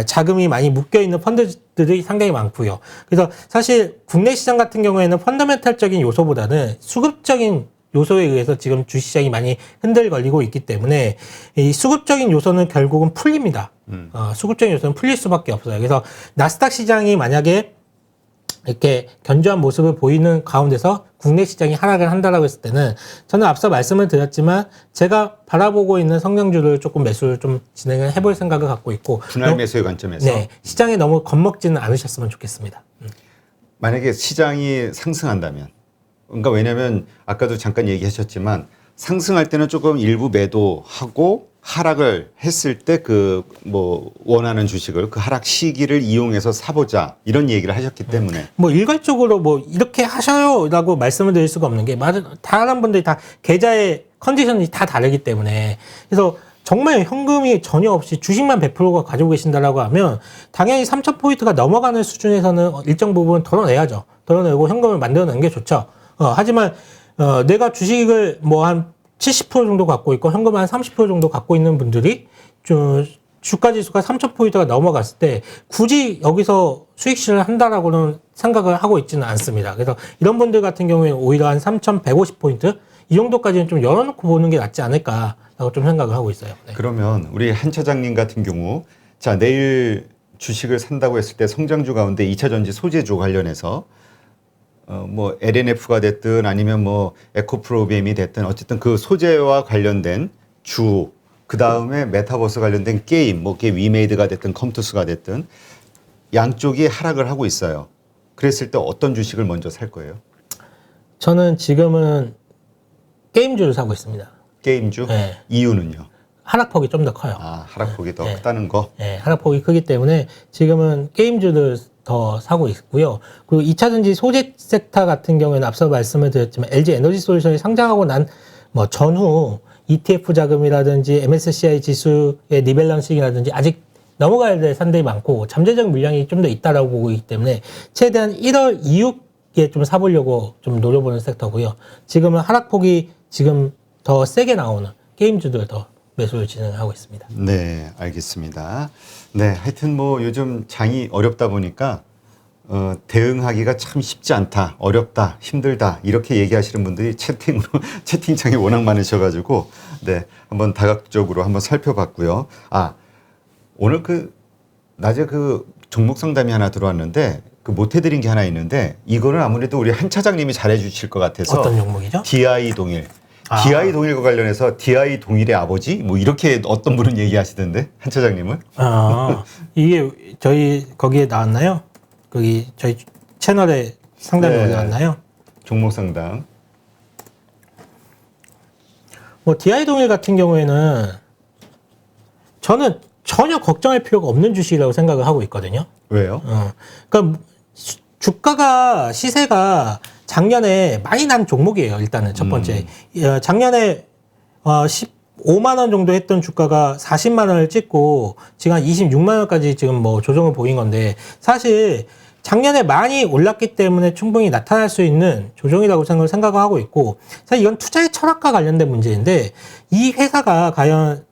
Speaker 2: 자금이 많이 묶여있는 펀드들이 상당히 많고요. 그래서 사실 국내 시장 같은 경우에는 펀더멘탈적인 요소보다는 수급적인 요소에 의해서 지금 주시장이 많이 흔들거리고 있기 때문에 이 수급적인 요소는 결국은 풀립니다. 수급적인 요소는 풀릴 수밖에 없어요. 그래서 나스닥 시장이 만약에 이렇게 견조한 모습을 보이는 가운데서 국내 시장이 하락을 한다라고 했을 때는, 저는 앞서 말씀을 드렸지만 제가 바라보고 있는 성장주를 조금 매수를 좀 진행을 해볼 생각을 갖고 있고,
Speaker 1: 분할 매수의 관점에서
Speaker 2: 네, 시장에 너무 겁먹지는 않으셨으면 좋겠습니다.
Speaker 1: 만약에 시장이 상승한다면, 그러니까 왜냐하면 아까도 잠깐 얘기하셨지만 상승할 때는 조금 일부 매도하고 하락을 했을 때 그 뭐 원하는 주식을 그 하락 시기를 이용해서 사보자, 이런 얘기를 하셨기 때문에
Speaker 2: 뭐 일괄적으로 뭐 이렇게 하셔요라고 말씀을 드릴 수가 없는 게, 다른 분들이 다 계좌의 컨디션이 다 다르기 때문에, 그래서 정말 현금이 전혀 없이 주식만 100%가 가지고 계신다라고 하면 당연히 3,000포인트가 넘어가는 수준에서는 일정 부분 덜어내야죠. 덜어내고 현금을 만들어내는 게 좋죠. 하지만 내가 주식을 뭐 한 70% 정도 갖고 있고 현금 한 30% 정도 갖고 있는 분들이 주가 지수가 3,000포인트가 넘어갔을 때 굳이 여기서 수익 실현을 한다라고는 생각을 하고 있지는 않습니다. 그래서 이런 분들 같은 경우에는 오히려 한 3,150포인트 이 정도까지는 좀 열어놓고 보는 게 낫지 않을까라고 좀 생각을 하고 있어요. 네.
Speaker 1: 그러면 우리 한 차장님 같은 경우, 자, 내일 주식을 산다고 했을 때 성장주 가운데 2차 전지 소재주 관련해서 뭐 LNF가 됐든 아니면 뭐 에코프로비엠이 됐든 어쨌든 그 소재와 관련된 주, 그 다음에 메타버스 관련된 게임, 뭐 그게 위메이드가 됐든 컴투스가 됐든 양쪽이 하락을 하고 있어요. 그랬을 때 어떤 주식을 먼저 살 거예요?
Speaker 2: 저는 지금은 게임주를 사고 있습니다.
Speaker 1: 게임주?
Speaker 2: 네.
Speaker 1: 이유는요?
Speaker 2: 하락폭이 좀 더 커요.
Speaker 1: 아, 하락폭이 더
Speaker 2: 네.
Speaker 1: 크다는 거?
Speaker 2: 네, 하락폭이 크기 때문에 지금은 게임주를 더 사고 있고요. 그리고 2차전지 소재 섹터 같은 경우에는 앞서 말씀을 드렸지만 LG 에너지 솔루션이 상장하고 난 뭐 전후 ETF 자금이라든지 MSCI 지수의 리밸런싱이라든지 아직 넘어가야 될 산들이 많고 잠재적 물량이 좀 더 있다라고 보고 있기 때문에 최대한 1월 이후에 좀 사보려고 좀 노려보는 섹터고요. 지금은 하락폭이 지금 더 세게 나오는 게임주들 더 매수를 진행하고 있습니다.
Speaker 1: 네, 알겠습니다. 네, 하여튼 뭐 요즘 장이 어렵다 보니까 대응하기가 참 쉽지 않다, 어렵다, 힘들다 이렇게 얘기하시는 분들이 채팅창에 워낙 많으셔가지고 네, 한번 다각적으로 한번 살펴봤고요. 아, 오늘 그 낮에 그 종목 상담이 하나 들어왔는데 그 못 해드린 게 하나 있는데 이거는 아무래도 우리 한 차장님이 잘해주실 것 같아서.
Speaker 2: 어떤 종목이죠?
Speaker 1: DI 동일. DI 동일과 관련해서 DI 동일의 아버지 뭐 이렇게 어떤 분은 얘기하시던데 한 차장님은
Speaker 2: 이게 저희 거기에 나왔나요? 거기 저희 채널에 상담이
Speaker 1: 네.
Speaker 2: 올라왔나요?
Speaker 1: 종목 상담.
Speaker 2: 뭐 DI 동일 같은 경우에는 저는 전혀 걱정할 필요가 없는 주식이라고 생각을 하고 있거든요.
Speaker 1: 왜요?
Speaker 2: 그러니까 주가가 시세가 작년에 많이 난 종목이에요. 일단은 첫 번째 작년에 15만 원 정도 했던 주가가 40만 원을 찍고 지금 한 26만 원까지 지금 뭐 조정을 보인 건데 사실 작년에 많이 올랐기 때문에 충분히 나타날 수 있는 조정이라고 생각을 하고 있고 사실 이건 투자의 철학과 관련된 문제인데 이 회사가 과연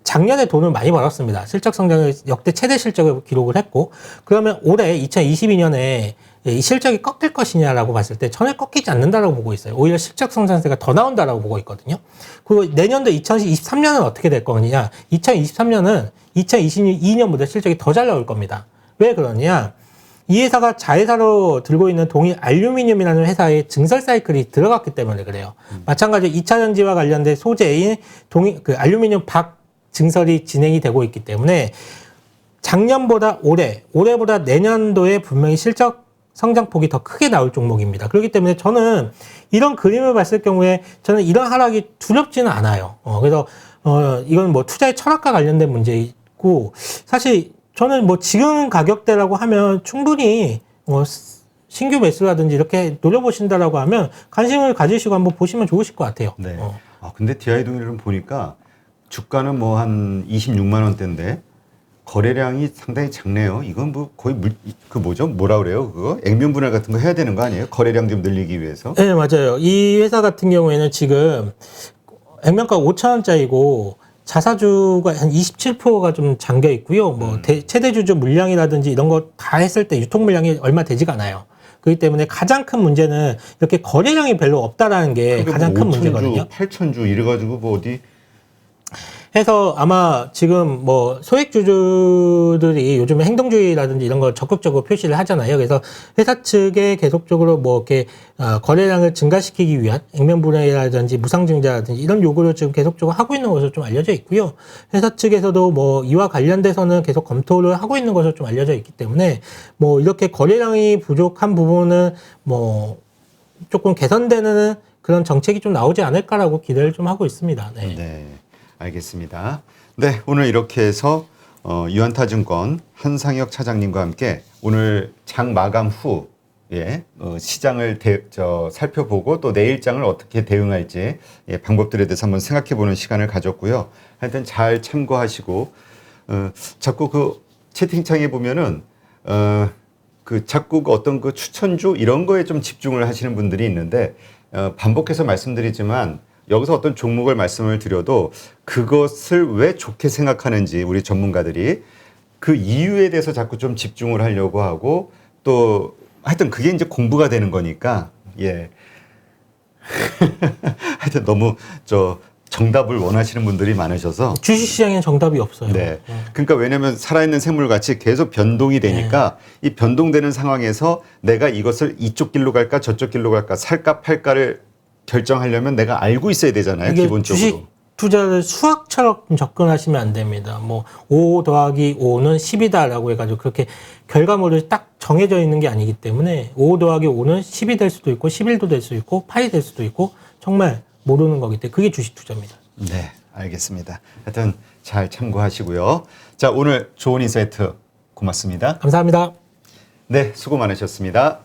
Speaker 2: 작년에 돈을 많이 벌었습니다. 실적 성장을 역대 최대 실적을 기록을 했고 그러면 올해 2022년에 이 실적이 꺾일 것이냐라고 봤을 때 전혀 꺾이지 않는다라고 보고 있어요. 오히려 실적 성장세가 더 나온다라고 보고 있거든요. 그리고 내년도 2023년은 어떻게 될 거냐? 2023년은 2022년보다 실적이 더 잘 나올 겁니다. 왜 그러냐? 이 회사가 자회사로 들고 있는 동일 알루미늄이라는 회사의 증설 사이클이 들어갔기 때문에 그래요. 마찬가지로 2차 전지와 관련된 소재인 알루미늄 박 증설이 진행이 되고 있기 때문에 작년보다 올해보다 내년도에 분명히 실적 성장폭이 더 크게 나올 종목입니다. 그렇기 때문에 저는 이런 그림을 봤을 경우에 저는 이런 하락이 두렵지는 않아요. 그래서 이건 뭐 투자의 철학과 관련된 문제이고 사실 저는 뭐 지금 가격대라고 하면 충분히 신규 매수라든지 이렇게 노려보신다라고 하면 관심을 가지시고 한번 보시면 좋으실 것 같아요.
Speaker 1: 네. 근데 DI 동일은 보니까 주가는 뭐 한 26만 원대인데 거래량이 상당히 작네요. 이건 뭐 거의 뭐라 그래요? 그거 액면 분할 같은 거 해야 되는 거 아니에요? 거래량 좀 늘리기 위해서?
Speaker 2: 네, 맞아요. 이 회사 같은 경우에는 지금 액면가 5천 원짜리고 자사주가 한 27%가 좀 잠겨 있고요. 뭐 최대 주주 물량이라든지 이런 거 다 했을 때 유통 물량이 얼마 되지가 않아요. 그렇기 때문에 가장 큰 문제는 이렇게 거래량이 별로 없다라는 게 가장 큰 문제거든요.
Speaker 1: 8천주 이래가지고 뭐 어디
Speaker 2: 해서 아마 지금 뭐 소액주주들이 요즘에 행동주의라든지 이런 걸 적극적으로 표시를 하잖아요. 그래서 회사 측에 계속적으로 뭐 이렇게 거래량을 증가시키기 위한 액면분할이라든지 무상증자라든지 이런 요구를 지금 계속적으로 하고 있는 것으로 좀 알려져 있고요. 회사 측에서도 뭐 이와 관련돼서는 계속 검토를 하고 있는 것으로 좀 알려져 있기 때문에 뭐 이렇게 거래량이 부족한 부분은 뭐 조금 개선되는 그런 정책이 좀 나오지 않을까라고 기대를 좀 하고 있습니다. 네.
Speaker 1: 네. 알겠습니다. 네, 오늘 이렇게 해서 유한타증권 한상혁 차장님과 함께 오늘 장 마감 후 시장을 살펴보고 또 내일장을 어떻게 대응할지 방법들에 대해서 한번 생각해보는 시간을 가졌고요. 하여튼 잘 참고하시고 자꾸 그 채팅창에 보면은 자꾸 어떤 그 추천주 이런 거에 좀 집중을 하시는 분들이 있는데 반복해서 말씀드리지만 여기서 어떤 종목을 말씀을 드려도 그것을 왜 좋게 생각하는지 우리 전문가들이 그 이유에 대해서 자꾸 좀 집중을 하려고 하고 또 하여튼 그게 이제 공부가 되는 거니까 하여튼 너무 정답을 원하시는 분들이 많으셔서
Speaker 2: 주식시장에는 정답이 없어요.
Speaker 1: 네. 그러니까 왜냐하면 살아있는 생물같이 계속 변동이 되니까 이 변동되는 상황에서 내가 이것을 이쪽 길로 갈까 저쪽 길로 갈까 살까 팔까를 결정하려면 내가 알고 있어야 되잖아요.
Speaker 2: 이게
Speaker 1: 기본적으로.
Speaker 2: 주식 투자를 수학처럼 접근하시면 안 됩니다. 뭐 5 더하기 5는 10이다라고 해가지고 그렇게 결과물이 딱 정해져 있는 게 아니기 때문에 5 더하기 5는 10이 될 수도 있고 11도 될 수 있고 8이 될 수도 있고 정말 모르는 거기 때문에 그게 주식 투자입니다.
Speaker 1: 네, 알겠습니다. 하여튼 잘 참고하시고요. 자, 오늘 좋은 인사이트 고맙습니다.
Speaker 2: 감사합니다.
Speaker 1: 네, 수고 많으셨습니다.